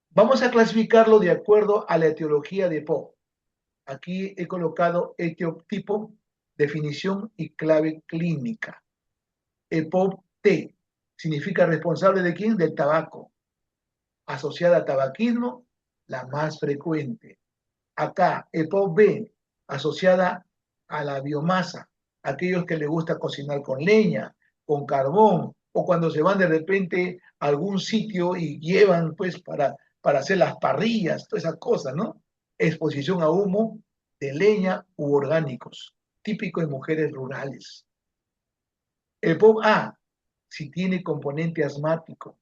Vamos a clasificarlo de acuerdo a la etiología de EPOC. Aquí he colocado etioptipo, definición y clave clínica. EPOC-T significa responsable de quién? Del tabaco. Asociada a tabaquismo, la más frecuente. Acá, EPOC-B, asociada a la biomasa, aquellos que les gusta cocinar con leña, con carbón, o cuando se van de repente a algún sitio y llevan pues para hacer las parrillas, todas esas cosas, ¿no? Exposición a humo de leña u orgánicos, típico de mujeres rurales. EPOC-A, si tiene componente asmático,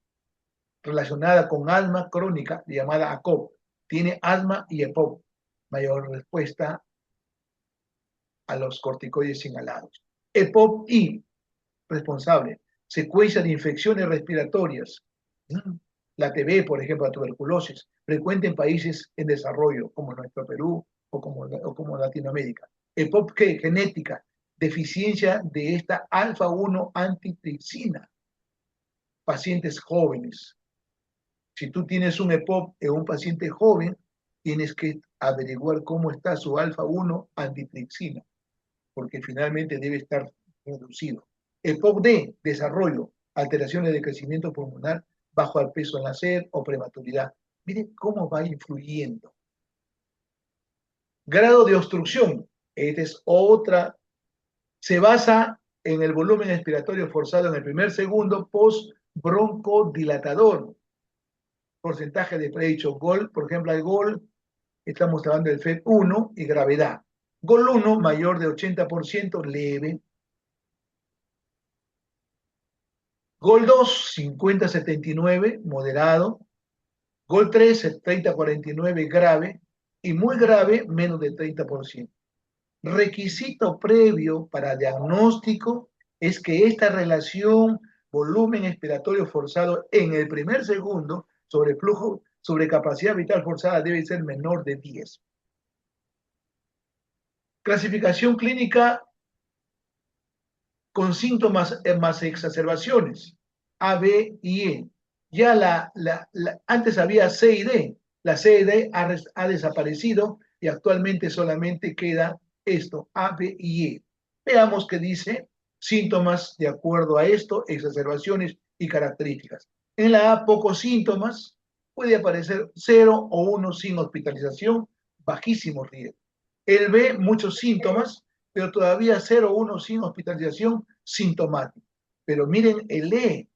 relacionada con asma crónica, llamada ACOP, tiene asma y EPOC, mayor respuesta a los corticoides inhalados. EPOC-I, responsable, secuencia de infecciones respiratorias, la TB, por ejemplo, la tuberculosis, frecuente en países en desarrollo, como nuestro Perú o como Latinoamérica. EPOC-G, genética, deficiencia de esta alfa-1 antitripsina, pacientes jóvenes. Si tú tienes un EPOC en un paciente joven, tienes que averiguar cómo está su alfa-1 antitripsina, porque finalmente debe estar reducido. EPOC-D, desarrollo, alteraciones de crecimiento pulmonar, bajo al peso al nacer o prematuridad. Miren cómo va influyendo. Grado de obstrucción, esta es otra, se basa en el volumen expiratorio forzado en el primer segundo post-broncodilatador. Porcentaje de predicho GOL, por ejemplo, el GOL, estamos hablando del FED1 y gravedad. GOL 1 mayor de 80%, leve. GOL 2, 50-79, moderado. GOL 3, 30-49, grave. Y muy grave, menos del 30%. Requisito previo para diagnóstico es que esta relación volumen expiratorio forzado en el primer segundo sobre flujo, sobre capacidad vital forzada debe ser menor de 10. Clasificación clínica con síntomas más exacerbaciones, A, B y E. Ya antes había C y D, la C y D ha desaparecido y actualmente solamente queda esto, A, B y E. Veamos qué dice síntomas de acuerdo a esto, exacerbaciones y características. En la A, pocos síntomas, puede aparecer 0 o 1 sin hospitalización, bajísimo riesgo. El B, muchos síntomas, pero todavía 0 o 1 sin hospitalización, sintomático. Pero miren el E,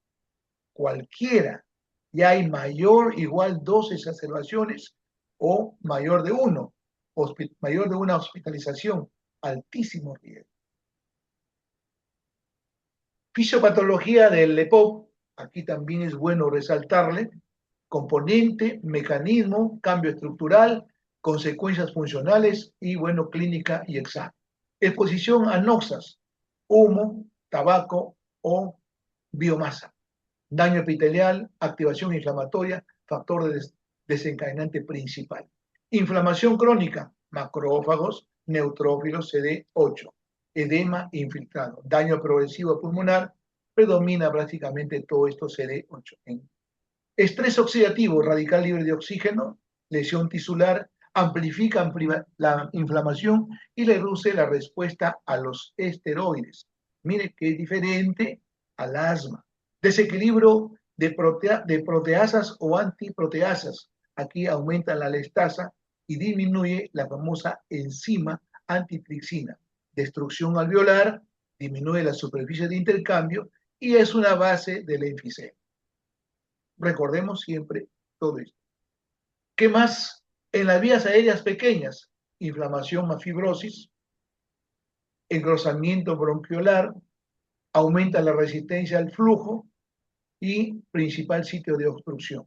cualquiera, ya hay mayor, igual 2 exacerbaciones o mayor de 1, mayor de una hospitalización, altísimo riesgo. Fisiopatología del EPOC, aquí también es bueno resaltarle, componente, mecanismo, cambio estructural, consecuencias funcionales y, bueno, clínica y examen. Exposición a noxas, humo, tabaco o biomasa. Daño epitelial, activación inflamatoria, factor desencadenante principal. Inflamación crónica, macrófagos, neutrófilos, CD8. Edema infiltrado. Daño progresivo pulmonar, predomina prácticamente todo esto CD8. Estrés oxidativo, radical libre de oxígeno, lesión tisular, amplifican la inflamación y le reduce la respuesta a los esteroides. Mire que es diferente al asma. Desequilibrio de proteasas o antiproteasas. Aquí aumenta la alestasa y disminuye la famosa enzima antitripsina. Destrucción alveolar, disminuye la superficie de intercambio y es una base del enfisema. Recordemos siempre todo esto. ¿Qué más? En las vías aéreas pequeñas, inflamación más fibrosis, engrosamiento bronquiolar, aumenta la resistencia al flujo y principal sitio de obstrucción,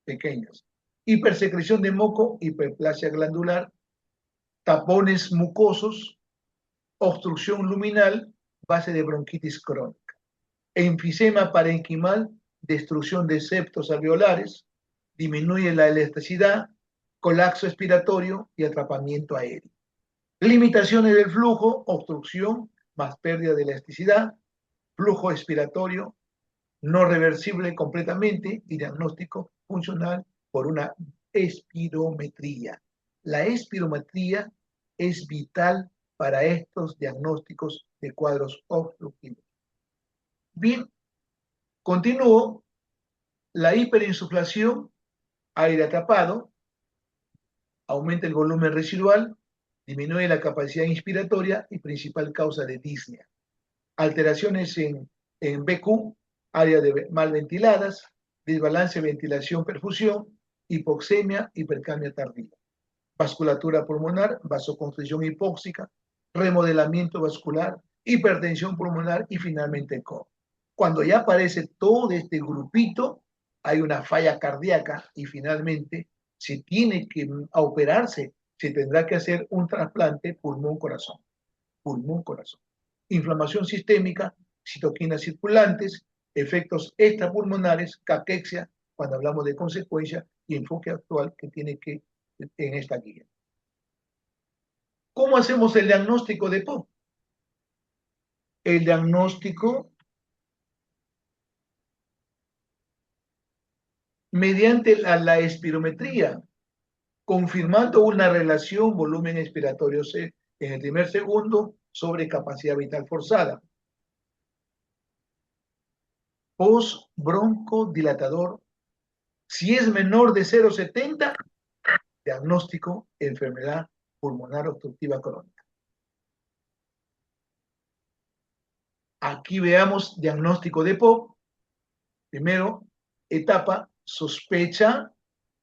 pequeñas. Hipersecreción de moco, hiperplasia glandular, tapones mucosos, obstrucción luminal, base de bronquitis crónica. Enfisema parenquimal, destrucción de septos alveolares, disminuye la elasticidad, colapso expiratorio y atrapamiento aéreo. Limitaciones del flujo, obstrucción más pérdida de elasticidad, flujo expiratorio no reversible completamente y diagnóstico funcional por una espirometría. La espirometría es vital para estos diagnósticos de cuadros obstructivos. Bien, continúo. La hiperinsuflación, aire atrapado, aumenta el volumen residual, disminuye la capacidad inspiratoria y principal causa de disnea. Alteraciones en BQ, áreas mal ventiladas, desbalance ventilación-perfusión, hipoxemia, hipercamia tardía. Vasculatura pulmonar, vasoconstricción hipóxica, remodelamiento vascular, hipertensión pulmonar y finalmente COVID. Cuando ya aparece todo este grupito, hay una falla cardíaca y finalmente se tiene que operarse, se tendrá que hacer un trasplante pulmón-corazón. Pulmón-corazón. Inflamación sistémica, citoquinas circulantes, efectos extrapulmonares, caquexia, cuando hablamos de consecuencia, y enfoque actual que tiene que en esta guía. ¿Cómo hacemos el diagnóstico de POP? El diagnóstico mediante la espirometría, confirmando una relación volumen expiratorio C en el primer segundo sobre capacidad vital forzada. Post-broncodilatador, si es menor de 0,70, diagnóstico enfermedad pulmonar obstructiva crónica. Aquí veamos diagnóstico de POP. Primero, etapa, sospecha,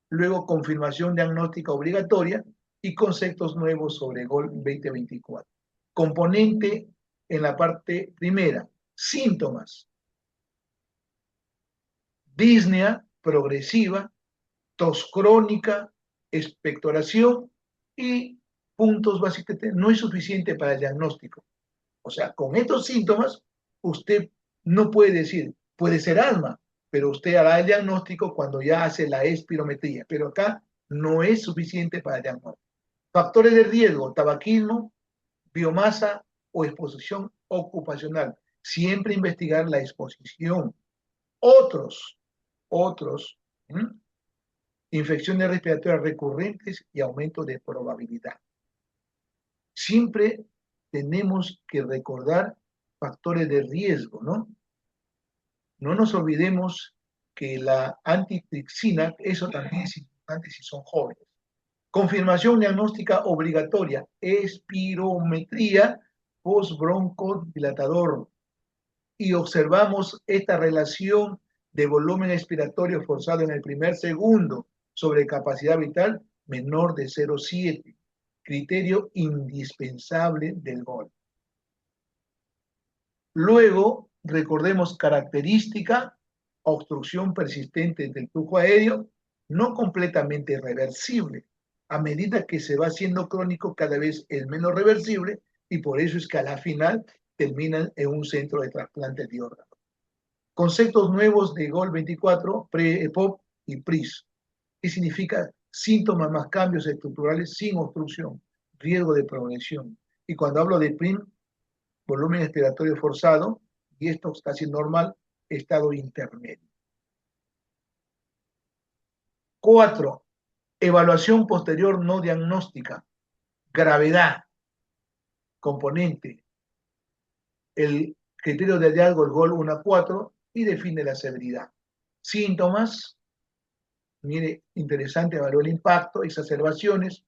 luego confirmación diagnóstica obligatoria y conceptos nuevos sobre GOL 2024. Componente en la parte primera, síntomas, disnea progresiva, tos crónica, expectoración y puntos básicos. No es suficiente para el diagnóstico. O sea, con estos síntomas, usted no puede decir, puede ser asma, pero usted hará el diagnóstico cuando ya hace la espirometría. Pero acá no es suficiente para el diagnóstico. Factores de riesgo, tabaquismo, biomasa o exposición ocupacional. Siempre investigar la exposición. Otros, ¿m? Infecciones respiratorias recurrentes y aumento de probabilidad. Siempre tenemos que recordar factores de riesgo, ¿no? No nos olvidemos que la antitripsina, eso también es importante si son jóvenes. Confirmación diagnóstica obligatoria, espirometría postbroncodilatador. Y observamos esta relación de volumen expiratorio forzado en el primer segundo sobre capacidad vital menor de 0,7. Criterio indispensable del GOL. Luego, recordemos característica, obstrucción persistente del flujo aéreo, no completamente reversible. A medida que se va haciendo crónico, cada vez es menos reversible y por eso es que a la final terminan en un centro de trasplante de órganos. Conceptos nuevos de GOL 24, PRE-EPOP y PRIS. ¿Qué significa? Síntomas más cambios estructurales sin obstrucción, riesgo de progresión. Y cuando hablo de PRIM, volumen expiratorio forzado, y esto es casi normal, estado intermedio. 4. Evaluación posterior no diagnóstica. Gravedad. Componente. El criterio de hallazgo, el GOL 1 a 4, y define la severidad. Síntomas. Mire, interesante, evaluar el impacto, exacerbaciones,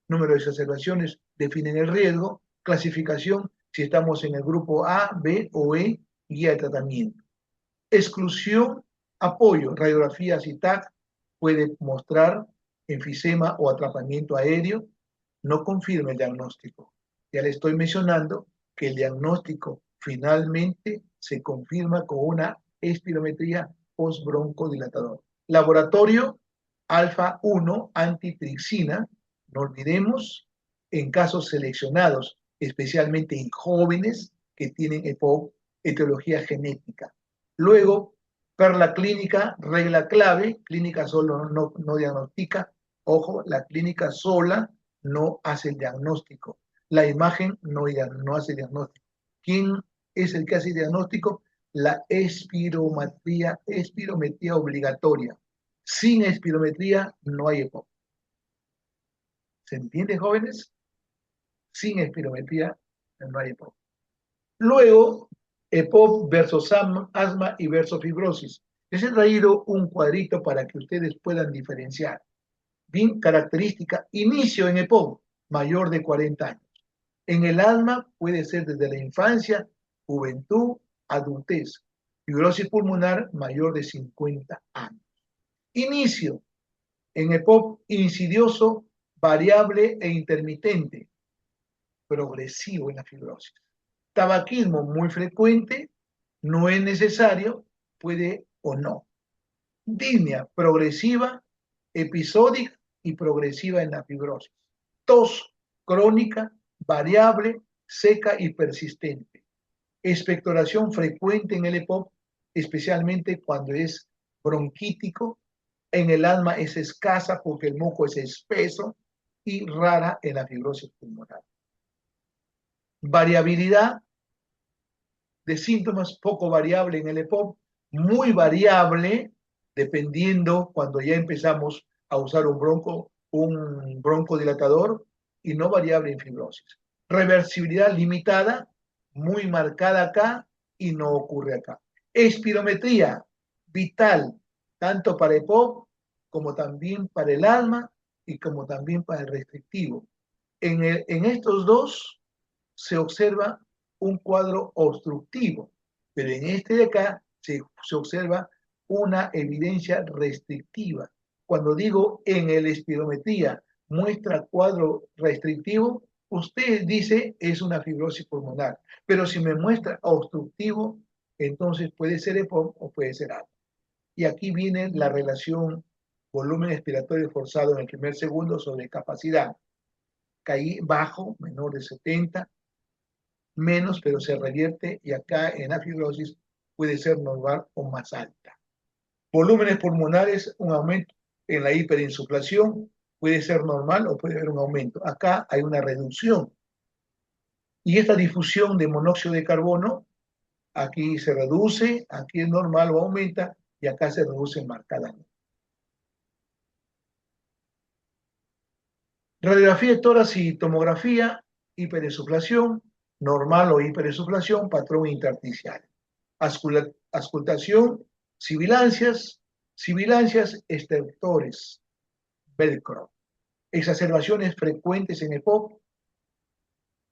número de exacerbaciones definen el riesgo, clasificación, si estamos en el grupo A, B o E, guía de tratamiento. Exclusión, apoyo, radiografía CITAC puede mostrar enfisema o atrapamiento aéreo, no confirma el diagnóstico. Ya le estoy mencionando que el diagnóstico finalmente se confirma con una espirometría postbroncodilatador. Laboratorio, alfa 1, antitripsina, no olvidemos, en casos seleccionados, especialmente en jóvenes que tienen EPOC, etiología genética. Luego, perla clínica, regla clave, clínica solo no diagnostica, ojo, la clínica sola no hace el diagnóstico, la imagen no hace el diagnóstico. ¿Quién es el que hace el diagnóstico? La espirometría obligatoria. Sin espirometría no hay EPOC. ¿Se entiende, jóvenes? Sin espirometría no hay EPOC. Luego, EPOC versus asma y versus fibrosis. Les he traído un cuadrito para que ustedes puedan diferenciar. Bien, característica, inicio en EPOC, mayor de 40 años. En el asma puede ser desde la infancia, juventud, adultez. Fibrosis pulmonar mayor de 50 años. Inicio en EPOC insidioso, variable e intermitente, progresivo en la fibrosis. Tabaquismo muy frecuente, no es necesario, puede o no. Disnea progresiva, episódica y progresiva en la fibrosis. Tos crónica, variable, seca y persistente. Expectoración frecuente en el EPOC, especialmente cuando es bronquítico. En el asma es escasa porque el moco es espeso y rara en la fibrosis pulmonar. Variabilidad de síntomas poco variable en el EPOC, muy variable dependiendo cuando ya empezamos a usar un broncodilatador y no variable en fibrosis. Reversibilidad limitada, muy marcada acá y no ocurre acá. Espirometría vital, tanto para EPOC como también para el asma y como también para el restrictivo. En estos dos se observa un cuadro obstructivo, pero en este de acá se observa una evidencia restrictiva. Cuando digo en el espirometría muestra cuadro restrictivo, usted dice es una fibrosis pulmonar, pero si me muestra obstructivo, entonces puede ser EPOC o puede ser asma. Y aquí viene la relación volumen expiratorio forzado en el primer segundo sobre capacidad. Caí bajo, menor de 70, menos, pero se revierte y acá en la fibrosis puede ser normal o más alta. Volúmenes pulmonares, un aumento en la hiperinsuflación, puede ser normal o puede haber un aumento. Acá hay una reducción. Y esta difusión de monóxido de carbono, aquí se reduce, aquí es normal o aumenta, y acá se reduce marcadamente. Radiografía de tórax y tomografía, hiperinsuflación, normal o hiperinsuflación, patrón intersticial. Auscultación, sibilancias, estertores, velcro. Exacerbaciones frecuentes en EPOC,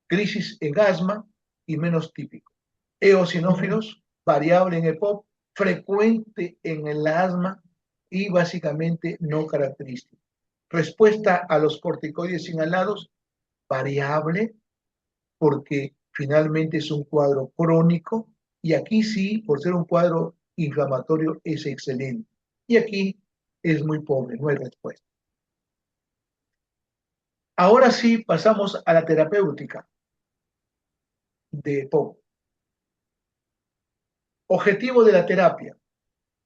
crisis en asma y menos típico. Eosinófilos, variable en EPOC, frecuente en el asma y básicamente no característico. Respuesta a los corticoides inhalados, variable, porque finalmente es un cuadro crónico, y aquí sí, por ser un cuadro inflamatorio, es excelente. Y aquí es muy pobre, no hay respuesta. Ahora sí, pasamos a la terapéutica de EPOC. Objetivo de la terapia.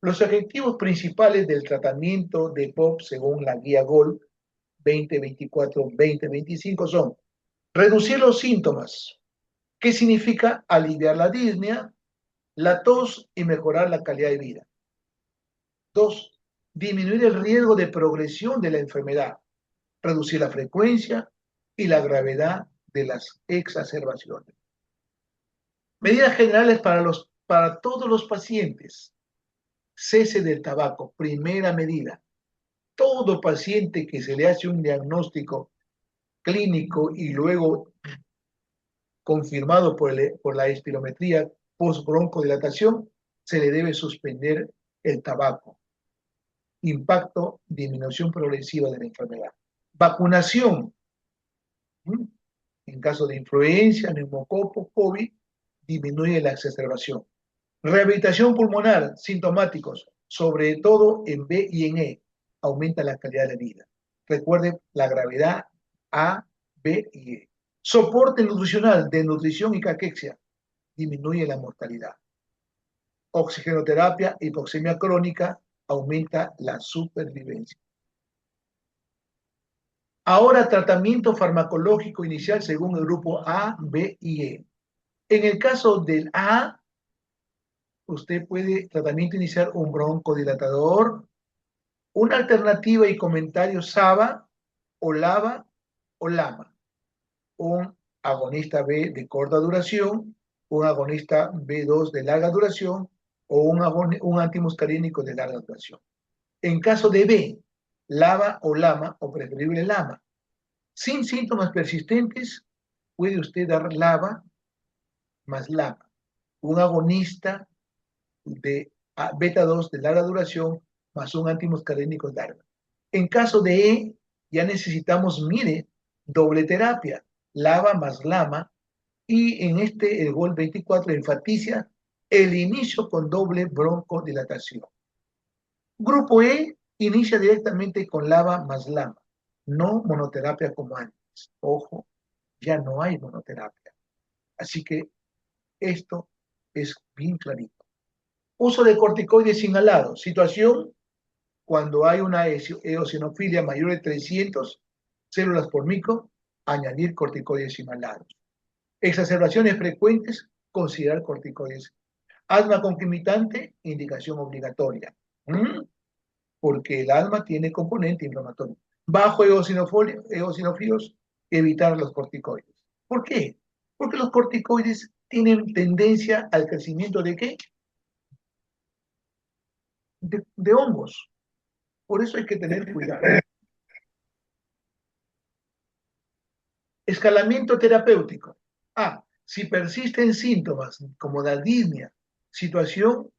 Los objetivos principales del tratamiento de EPOC, según la guía GOL 2024-2025, son reducir los síntomas. ¿Qué significa? Aliviar la disnea, la tos y mejorar la calidad de vida. 2. Disminuir el riesgo de progresión de la enfermedad, reducir la frecuencia y la gravedad de las exacerbaciones. Medidas generales para todos los pacientes. Cese del tabaco, primera medida. Todo paciente que se le hace un diagnóstico clínico y luego confirmado por la espirometría post-broncodilatación, se le debe suspender el tabaco. Impacto, disminución progresiva de la enfermedad. Vacunación. En caso de influenza, neumococo, COVID, disminuye la exacerbación. Rehabilitación pulmonar, sintomáticos, sobre todo en B y en E, aumenta la calidad de vida. Recuerden la gravedad A, B y E. Soporte nutricional, de nutrición y caquexia, disminuye la mortalidad. Oxigenoterapia, hipoxemia crónica, aumenta la supervivencia. Ahora, tratamiento farmacológico inicial según el grupo A, B y E. En el caso del A, usted puede tratamiento iniciar un broncodilatador, una alternativa y comentario SABA o LABA o LAMA, un agonista B de corta duración, un agonista B2 de larga duración o un antimuscarínico de larga duración. En caso de B, LABA o LAMA o preferible LAMA. Sin síntomas persistentes, puede usted dar LABA más LAMA, un agonista de beta 2 de larga duración más un antimuscarínico largo. En caso de E, ya necesitamos, mire, doble terapia, LABA más LAMA Y en este, el GOL 24 enfatiza el inicio con doble broncodilatación. Grupo E inicia directamente con LABA más LAMA, no monoterapia como antes. Ojo, ya no hay monoterapia. Así que esto es bien clarito. Uso de corticoides inhalados. Situación cuando hay una eosinofilia mayor de 300 células por micro, añadir corticoides inhalados. Exacerbaciones frecuentes, considerar corticoides. Asma concomitante, indicación obligatoria. Porque el asma tiene componente inflamatorio. Bajo eosinófilos, evitar los corticoides. ¿Por qué? Porque los corticoides tienen tendencia al crecimiento de ¿qué? De hongos. Por eso hay que tener cuidado. Escalamiento terapéutico. Si persisten síntomas como la disnea, situación,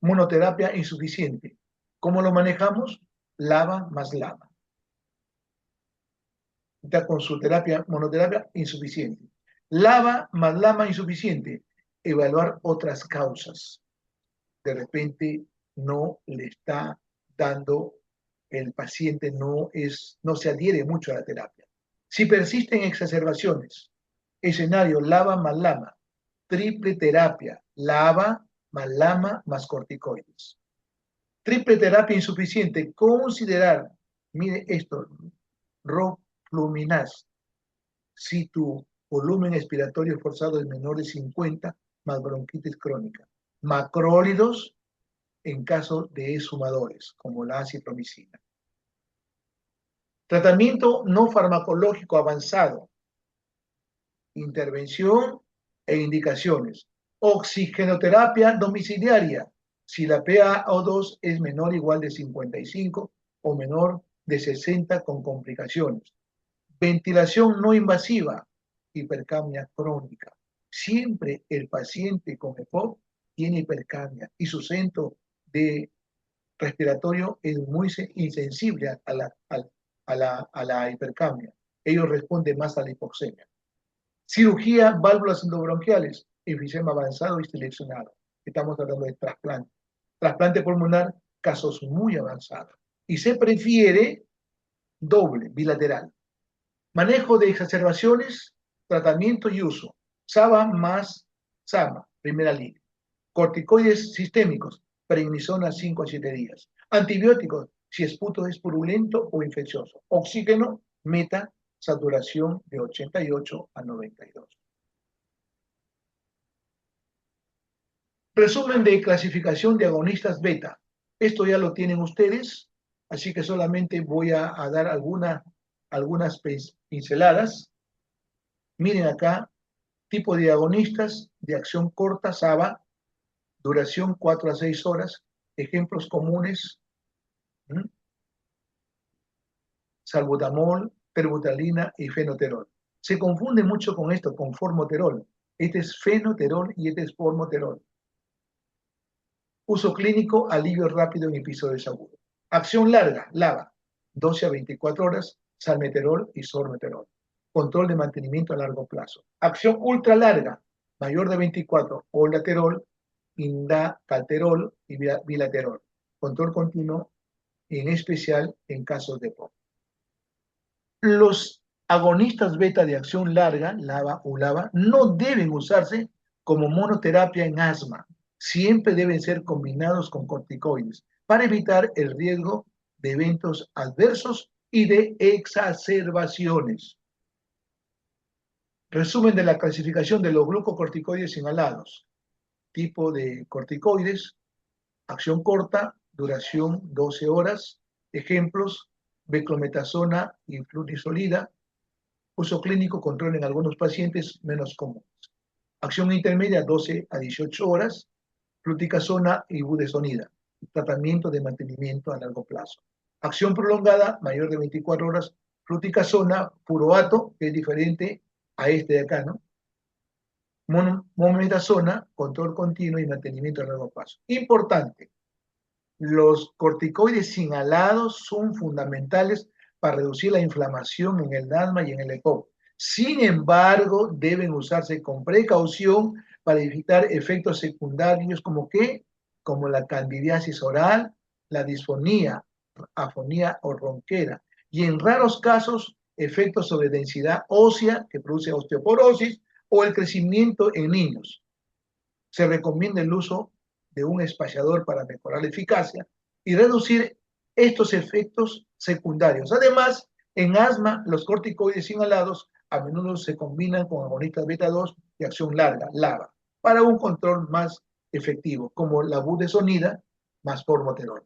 monoterapia insuficiente. ¿Cómo lo manejamos? LABA más LAMA. Está con su terapia, monoterapia insuficiente. LABA más LAMA insuficiente. Evaluar otras causas. De repente no le está dando, el paciente no se adhiere mucho a la terapia. Si persisten exacerbaciones, escenario LABA más LAMA, triple terapia, LABA más LAMA más corticoides. Triple terapia insuficiente, considerar, mire esto, rofluminaz. Si tu volumen expiratorio forzado es menor de 50, más bronquitis crónica. Macrólidos en caso de exhumadores, como la acitromicina. Tratamiento no farmacológico avanzado. Intervención e indicaciones. Oxigenoterapia domiciliaria. Si la PaO2 es menor o igual de 55 o menor de 60 con complicaciones. Ventilación no invasiva. Hipercapnia crónica. Siempre el paciente con EPOC tiene hipercapnia y su centro de respiratorio es muy insensible a la hipercapnia. Ellos responden más a la hipoxemia. Cirugía, válvulas endobronquiales, enfisema avanzado y seleccionado. Estamos hablando de trasplante. Trasplante pulmonar, casos muy avanzados. Y se prefiere doble, bilateral. Manejo de exacerbaciones, tratamiento y uso. SABA más SAMA, primera línea. Corticoides sistémicos, prednisona 5 a 7 días. Antibióticos, si esputo es purulento o infeccioso. Oxígeno, meta, saturación de 88 a 92. Resumen de clasificación de agonistas beta. Esto ya lo tienen ustedes, así que solamente voy a dar algunas pinceladas. Miren acá, tipo de agonistas de acción corta, SABA, duración 4 a 6 horas, ejemplos comunes, salbutamol, terbutalina y fenoterol. Se confunde mucho con esto, con formoterol. Este es fenoterol y este es formoterol. Uso clínico, alivio rápido en episodios agudos. Acción larga, LABA, 12 a 24 horas, salmeterol y sormeterol. Control de mantenimiento a largo plazo. Acción ultra larga, mayor de 24, olaterol, indacalterol y bilaterol. Control continuo, en especial en casos de POC. Los agonistas beta de acción larga, LABA o LABA, no deben usarse como monoterapia en asma. Siempre deben ser combinados con corticoides para evitar el riesgo de eventos adversos y de exacerbaciones. Resumen de la clasificación de los glucocorticoides inhalados. Tipo de corticoides, acción corta, duración 12 horas. Ejemplos, beclometasona y flunisolida. Uso clínico, control en algunos pacientes menos comunes. Acción intermedia, 12 a 18 horas. Fluticasona y budesonida. Tratamiento de mantenimiento a largo plazo. Acción prolongada, mayor de 24 horas. Fluticasona, furoato, que es diferente a este de acá, ¿no? Mometasona, control continuo y mantenimiento a largo plazo. Importante, los corticoides inhalados son fundamentales para reducir la inflamación en el asma y en el EPOC. Sin embargo, deben usarse con precaución para evitar efectos secundarios como ¿qué? Como la candidiasis oral, la disfonía, afonía o ronquera, y en raros casos efectos sobre densidad ósea que produce osteoporosis o el crecimiento en niños. Se recomienda el uso de un espaciador para mejorar la eficacia y reducir estos efectos secundarios. Además, en asma, los corticoides inhalados a menudo se combinan con agonistas beta 2 de acción larga, LABA, para un control más efectivo, como la budesonida más formoterol.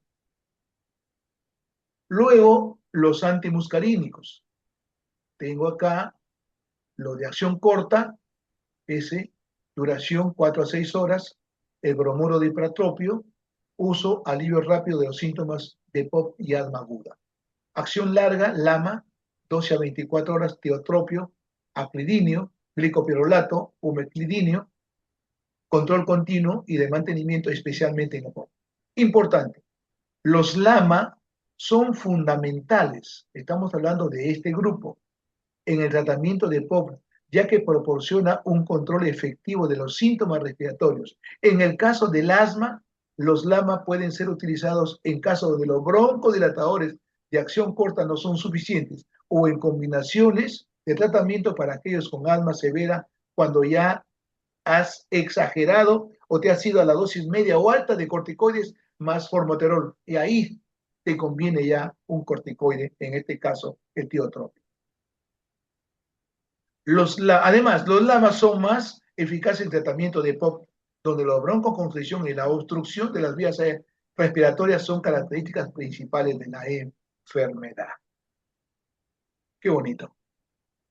Luego, los antimuscarínicos. Tengo acá lo de acción corta, ese, duración 4 a 6 horas, el bromuro de hipratropio, uso, alivio rápido de los síntomas de POP y asma aguda. Acción larga, LAMA, 12 a 24 horas, tiotropio, aclidinio, glicopirrolato, umeclidinio, control continuo y de mantenimiento especialmente en la POP. Importante, los LAMA son fundamentales, estamos hablando de este grupo, en el tratamiento de POP, ya que proporciona un control efectivo de los síntomas respiratorios. En el caso del asma, los LAMA pueden ser utilizados en caso donde los broncodilatadores de acción corta no son suficientes o en combinaciones de tratamiento para aquellos con asma severa cuando ya has exagerado o te has ido a la dosis media o alta de corticoides más formoterol. Y ahí te conviene ya un corticoide, en este caso el tiotropio. Además, los LAMAs son más eficaces en tratamiento de POP, donde la broncoconstricción y la obstrucción de las vías respiratorias son características principales de la enfermedad. Qué bonito.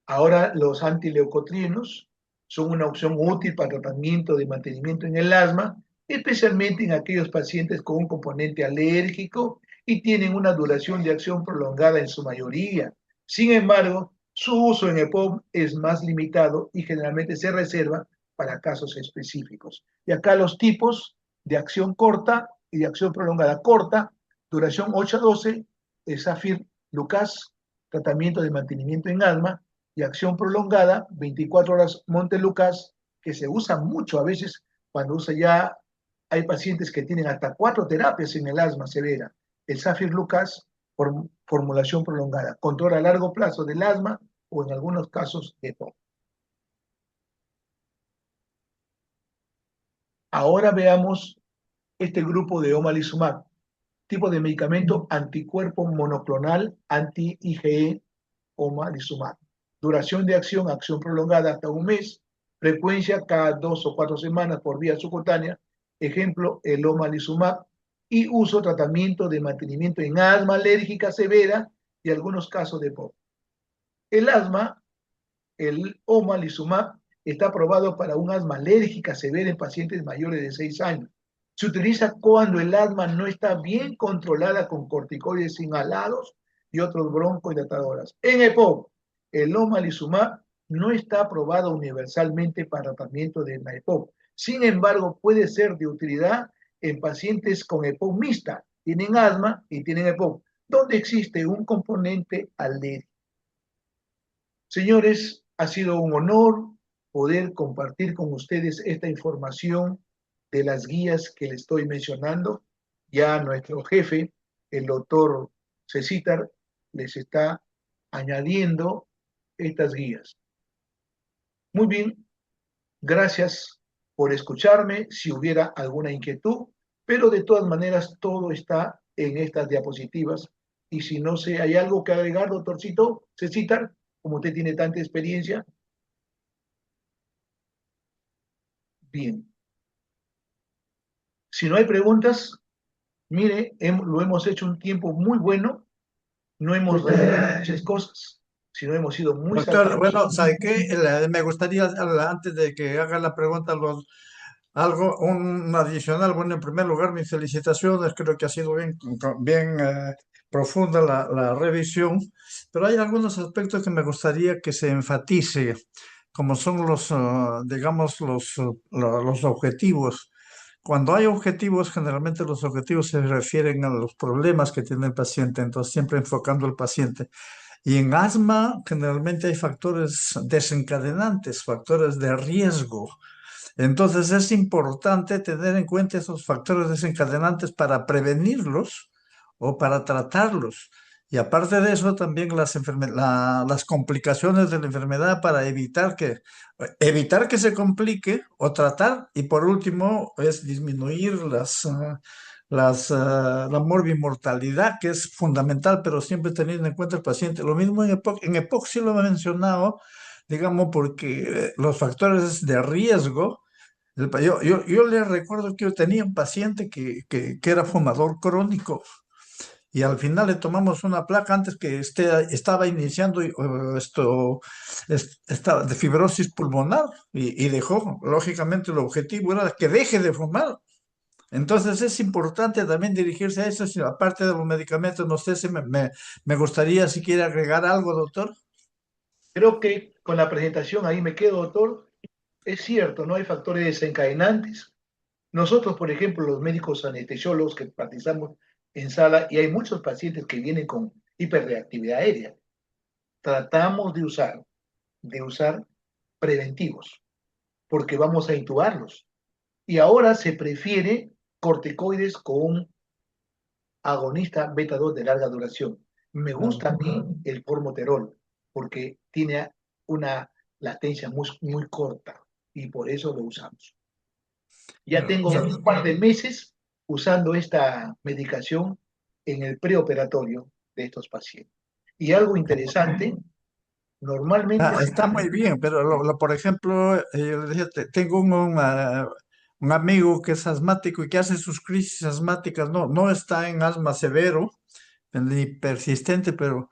Ahora los antileucotrienos son una opción útil para tratamiento de mantenimiento en el asma, especialmente en aquellos pacientes con un componente alérgico y tienen una duración de acción prolongada en su mayoría. Sin embargo, su uso en EPOC es más limitado y generalmente se reserva para casos específicos. Y acá los tipos de acción corta y de acción prolongada corta, duración 8 a 12, Zafir Lucas, tratamiento de mantenimiento en asma, y acción prolongada, 24 horas Montelucas, que se usa mucho a veces cuando ya hay pacientes que tienen hasta 4 terapias en el asma severa. El Zafir Lucas, por formulación prolongada, control a largo plazo del asma o en algunos casos de EPOC. Ahora veamos este grupo de omalizumab, tipo de medicamento anticuerpo monoclonal anti-IgE omalizumab. Duración de acción, acción prolongada hasta un mes, frecuencia cada 2 o 4 semanas por vía subcutánea, ejemplo, el omalizumab, y uso tratamiento de mantenimiento en asma alérgica severa y algunos casos de POP. El asma, el omalizumab, está aprobado para un asma alérgica severa en pacientes mayores de 6 años. Se utiliza cuando el asma no está bien controlada con corticoides inhalados y otros broncodilatadores. En EPOC, el omalizumab no está aprobado universalmente para tratamiento de la EPOC. Sin embargo, puede ser de utilidad en pacientes con EPOC mixta, tienen asma y tienen EPOC, donde existe un componente alérgico. Señores, ha sido un honor poder compartir con ustedes esta información de las guías que les estoy mencionando. Ya nuestro jefe, el doctor Cecitar, les está añadiendo estas guías. Muy bien, gracias por escucharme, si hubiera alguna inquietud, pero de todas maneras todo está en estas diapositivas. Y si no sé, ¿hay algo que agregar, doctorcito Cecitar? Como usted tiene tanta experiencia. Bien. Si no hay preguntas, mire, lo hemos hecho un tiempo muy bueno, no hemos revelado muchas cosas, sino hemos sido muy Doctor, certeros. bueno, ¿sabe qué? Me gustaría, antes de que haga la pregunta, algo, un adicional. Bueno, en primer lugar, mis felicitaciones. Creo que ha sido bien profunda la revisión, pero hay algunos aspectos que me gustaría que se enfatice, como son digamos, los objetivos. Cuando hay objetivos, generalmente los objetivos se refieren a los problemas que tiene el paciente, entonces siempre enfocando al paciente. Y en asma generalmente hay factores desencadenantes, factores de riesgo. Entonces es importante tener en cuenta esos factores desencadenantes para prevenirlos o para tratarlos. Y aparte de eso, también las complicaciones de la enfermedad para evitar que se complique o tratar. Y por último, es disminuir la morbimortalidad, que es fundamental, pero siempre teniendo en cuenta el paciente. Lo mismo en EPOC sí lo he mencionado, digamos, porque los factores de riesgo yo le recuerdo que yo tenía un paciente que era fumador crónico y al final le tomamos una placa antes que estaba iniciando estaba de fibrosis pulmonar y dejó. Lógicamente el objetivo era que deje de fumar. Entonces es importante también dirigirse a eso, aparte de los medicamentos. No sé si me gustaría si quiere agregar algo, doctor. Creo que con la presentación ahí me quedo, doctor. Es cierto, no hay factores desencadenantes. Nosotros, por ejemplo, los médicos anestesiólogos que participamos en sala, y hay muchos pacientes que vienen con hiperreactividad aérea, tratamos de usar preventivos, porque vamos a intubarlos. Y ahora se prefiere corticoides con un agonista beta 2 de larga duración. Me Claro. gusta a mí el formoterol, porque tiene una latencia muy, muy corta, y por eso lo usamos. Ya Claro. tengo un par de meses usando esta medicación en el preoperatorio de estos pacientes. Y algo interesante, normalmente se Está muy bien, pero por ejemplo, yo le decía, tengo un amigo que es asmático y que hace sus crisis asmáticas, no está en asma severo ni persistente, pero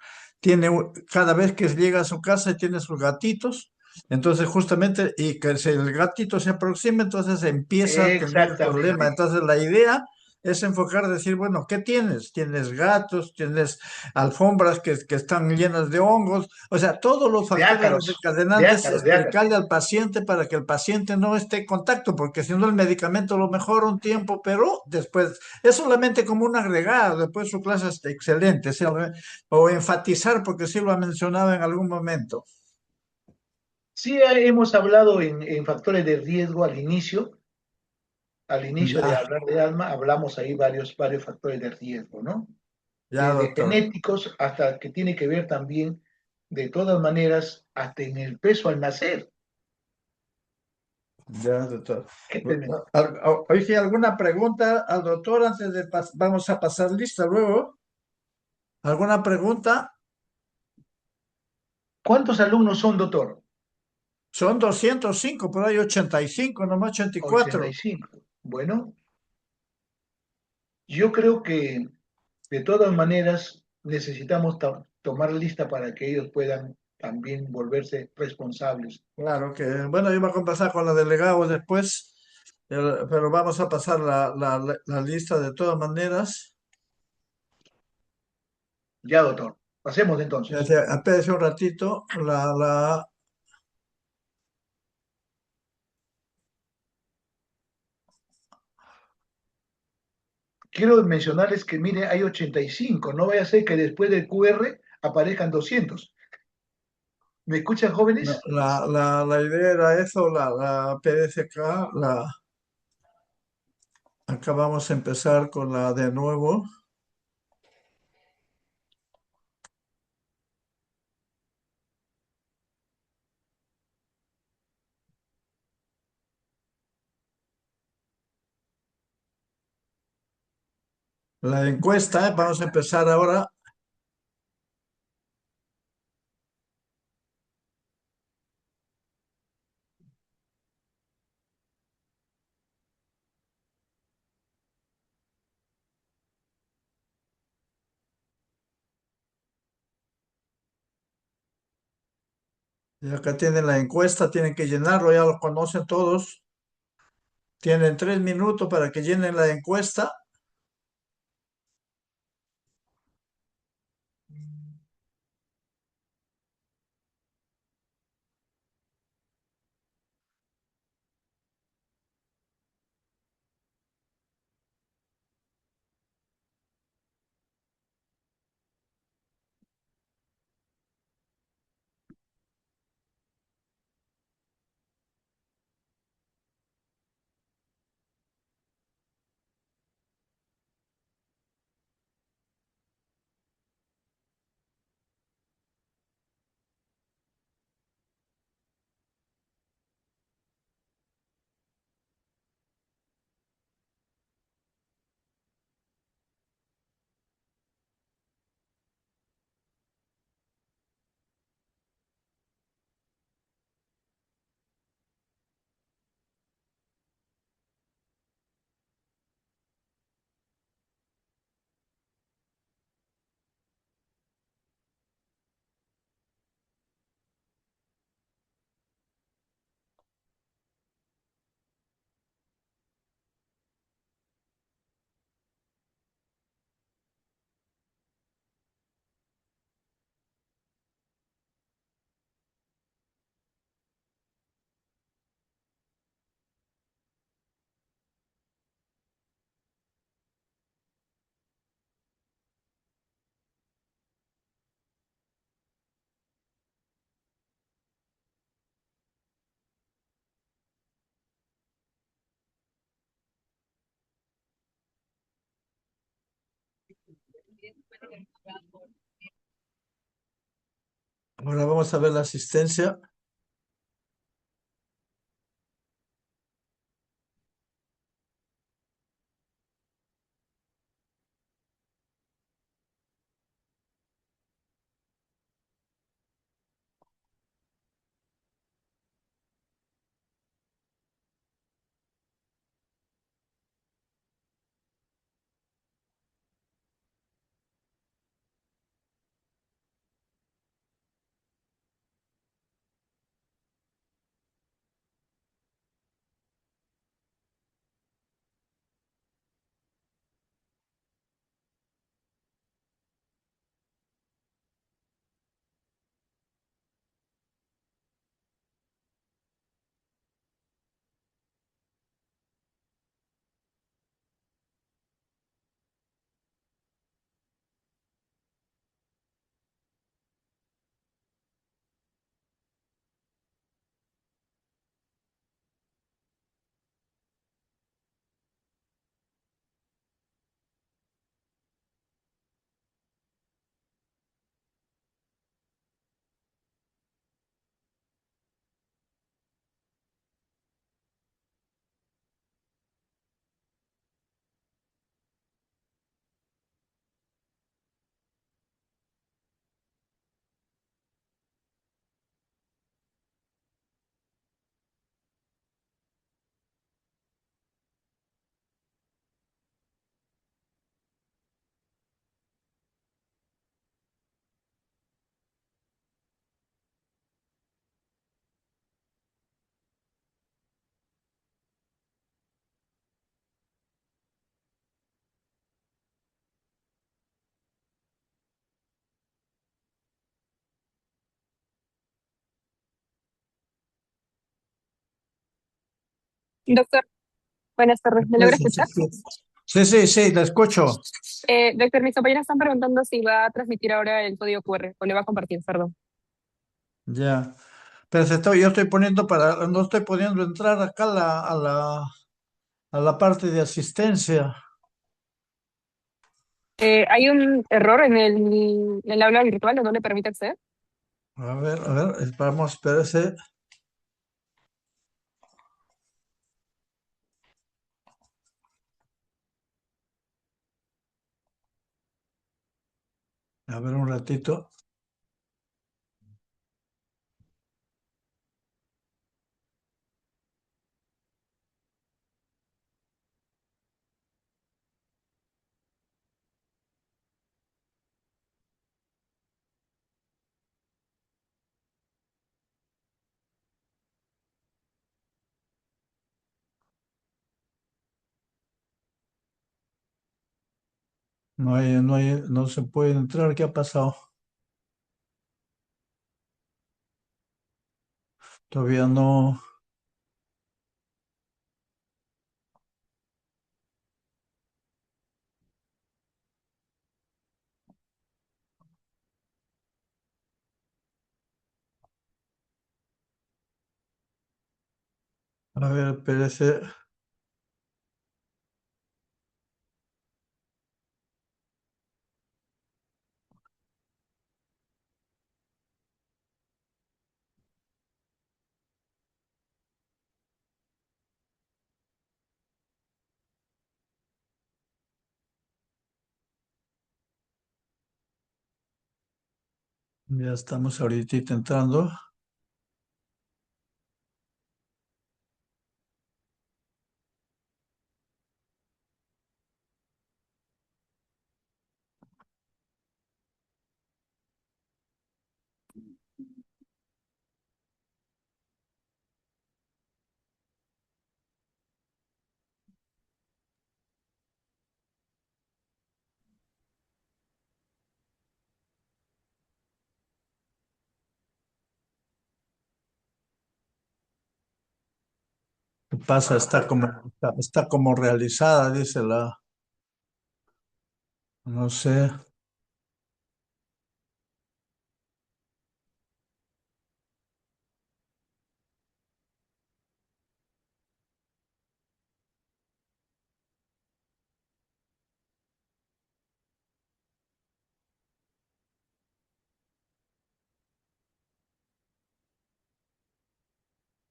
cada vez que llega a su casa y tiene sus gatitos, entonces justamente, y que si el gatito se aproxima, entonces empieza a tener el problema. exactamente. Entonces la idea es enfocar, decir, bueno, ¿qué tienes? Tienes gatos, tienes alfombras que están llenas de hongos, o sea, todos los De factores ácaros, de desencadenantes, ácaros, de ácaros. explicarle al paciente para que el paciente no esté en contacto, porque si no el medicamento lo mejora un tiempo, pero después es solamente como un agregado, después su clase es excelente, ¿sí? O enfatizar, porque sí lo ha mencionado en algún momento. Sí, hemos hablado en factores de riesgo al inicio de Ya, hablar de alma, hablamos ahí varios factores de riesgo, ¿no? ya, Desde doctor. genéticos hasta que tiene que ver también, de todas maneras, hasta en el peso al nacer. Ya, doctor. Qué tremendo. Oye, ¿alguna pregunta al doctor antes de vamos a pasar lista luego? ¿Alguna pregunta? ¿Cuántos alumnos son, doctor? Son 205, pero hay 85, nomás 84. 85. Bueno, yo creo que de todas maneras necesitamos tomar lista para que ellos puedan también volverse responsables. Claro que, bueno, yo voy a conversar con la delegada después, pero vamos a pasar la lista de todas maneras. Ya, doctor. Pasemos entonces. Espérese un ratito, Quiero mencionarles que, mire, hay 85. No vaya a ser que después del QR aparezcan 200. ¿Me escuchan, no, jóvenes? la idea era eso, la PDCK, acá vamos a empezar con la de nuevo. La encuesta, vamos a empezar ahora. Y acá tienen la encuesta, tienen que llenarlo, ya lo conocen todos. Tienen 3 minutos para que llenen la encuesta. Ahora vamos a ver la asistencia. Doctor, buenas tardes. ¿Me logra Sí, sí, escuchar? sí. Sí, sí, sí, la escucho. Doctor, mis compañeros están preguntando si va a transmitir ahora el código QR o le va a compartir, perdón. Ya. Perfecto, yo estoy poniendo para, no estoy pudiendo entrar acá a la parte de asistencia. ¿Hay un error en el aula virtual o no le permite acceder? A ver, vamos, espérese. A ver un ratito. No se puede entrar. ¿Qué ha pasado? Todavía no. A ver, espérese. Ya estamos ahorita entrando. ¿Qué pasa? Está como realizada, dice la. No sé.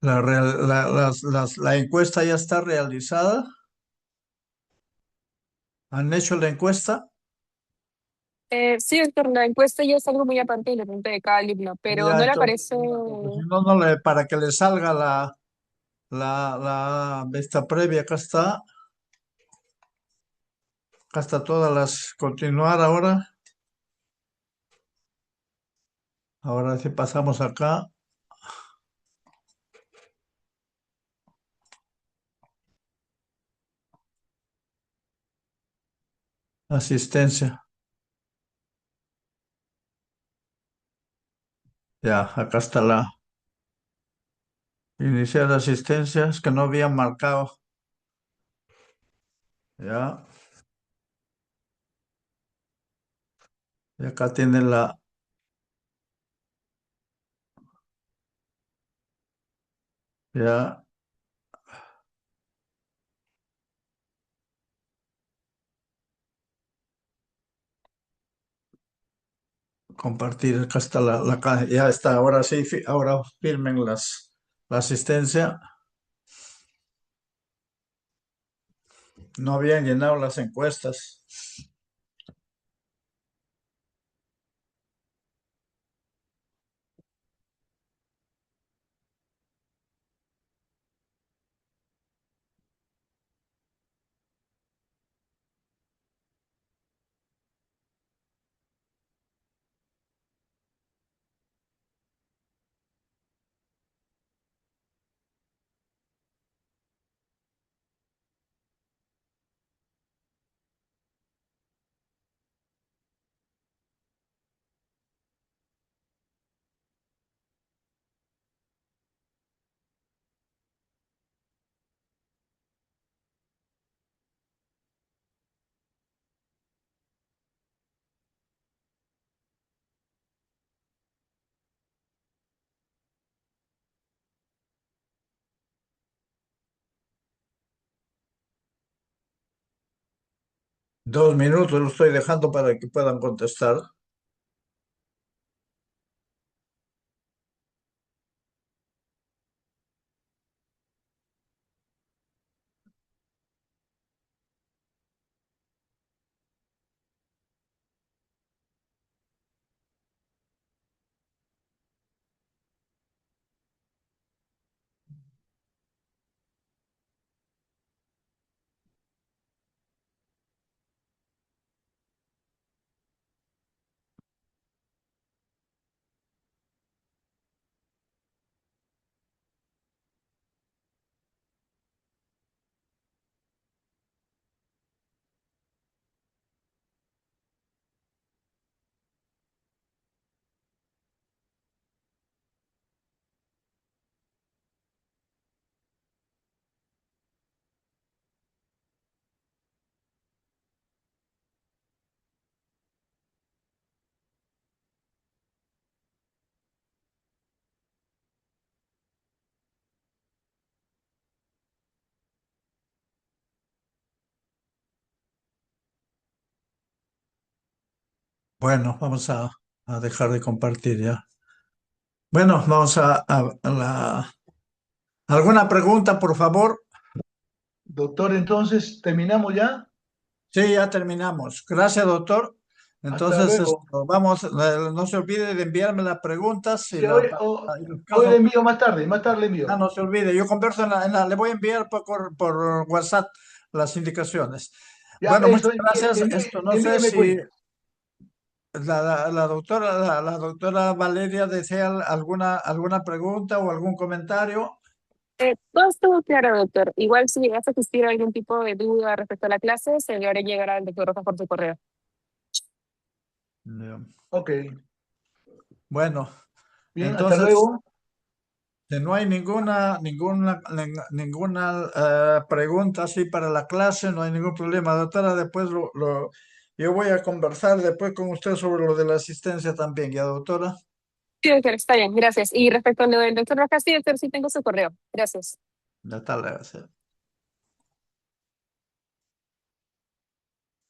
La encuesta ya está realizada. ¿Han hecho la encuesta? Sí, doctor, la encuesta ya es algo muy aparte de la pregunta de cada alumno, pero Ya, no le entonces, aparece. porque si no, para que le salga la vista previa, acá está todas las, continuar ahora. Ahora sí pasamos acá, asistencia. Ya, acá está iniciar asistencia, es que no había marcado. Ya, y acá tiene ya, compartir, acá está ya está, ahora sí, ahora firmen la asistencia. No habían llenado las encuestas. Dos minutos lo estoy dejando para que puedan contestar. Bueno, vamos a dejar de compartir ya. Bueno, vamos a ¿alguna pregunta, por favor? Doctor, entonces, ¿terminamos ya? Sí, ya terminamos. Gracias, doctor. Hasta Entonces, luego. vamos, no se olvide de enviarme las preguntas Sí, y los hoy le casos. envío más tarde le envío. No se olvide. Yo converso le voy a enviar por WhatsApp las indicaciones. Ya, Bueno, eso, muchas gracias. Esto no sé envíeme si cuenta. la doctora Valeria desea alguna pregunta o algún comentario. Todo estuvo claro, doctor. Igual si llegas a existir algún tipo de duda respecto a la clase, se le haré llegar al doctor Rojas por su correo. Bien. Ok, Bueno, bien, hasta entonces, luego. si no hay ninguna pregunta así para la clase, no hay ningún problema, doctora. Después yo voy a conversar después con usted sobre lo de la asistencia también, ¿ya, doctora? Sí, doctor, está bien, gracias. Y respecto a lo del doctor Rojas, sí, doctor, sí tengo su correo. Gracias. Ya está.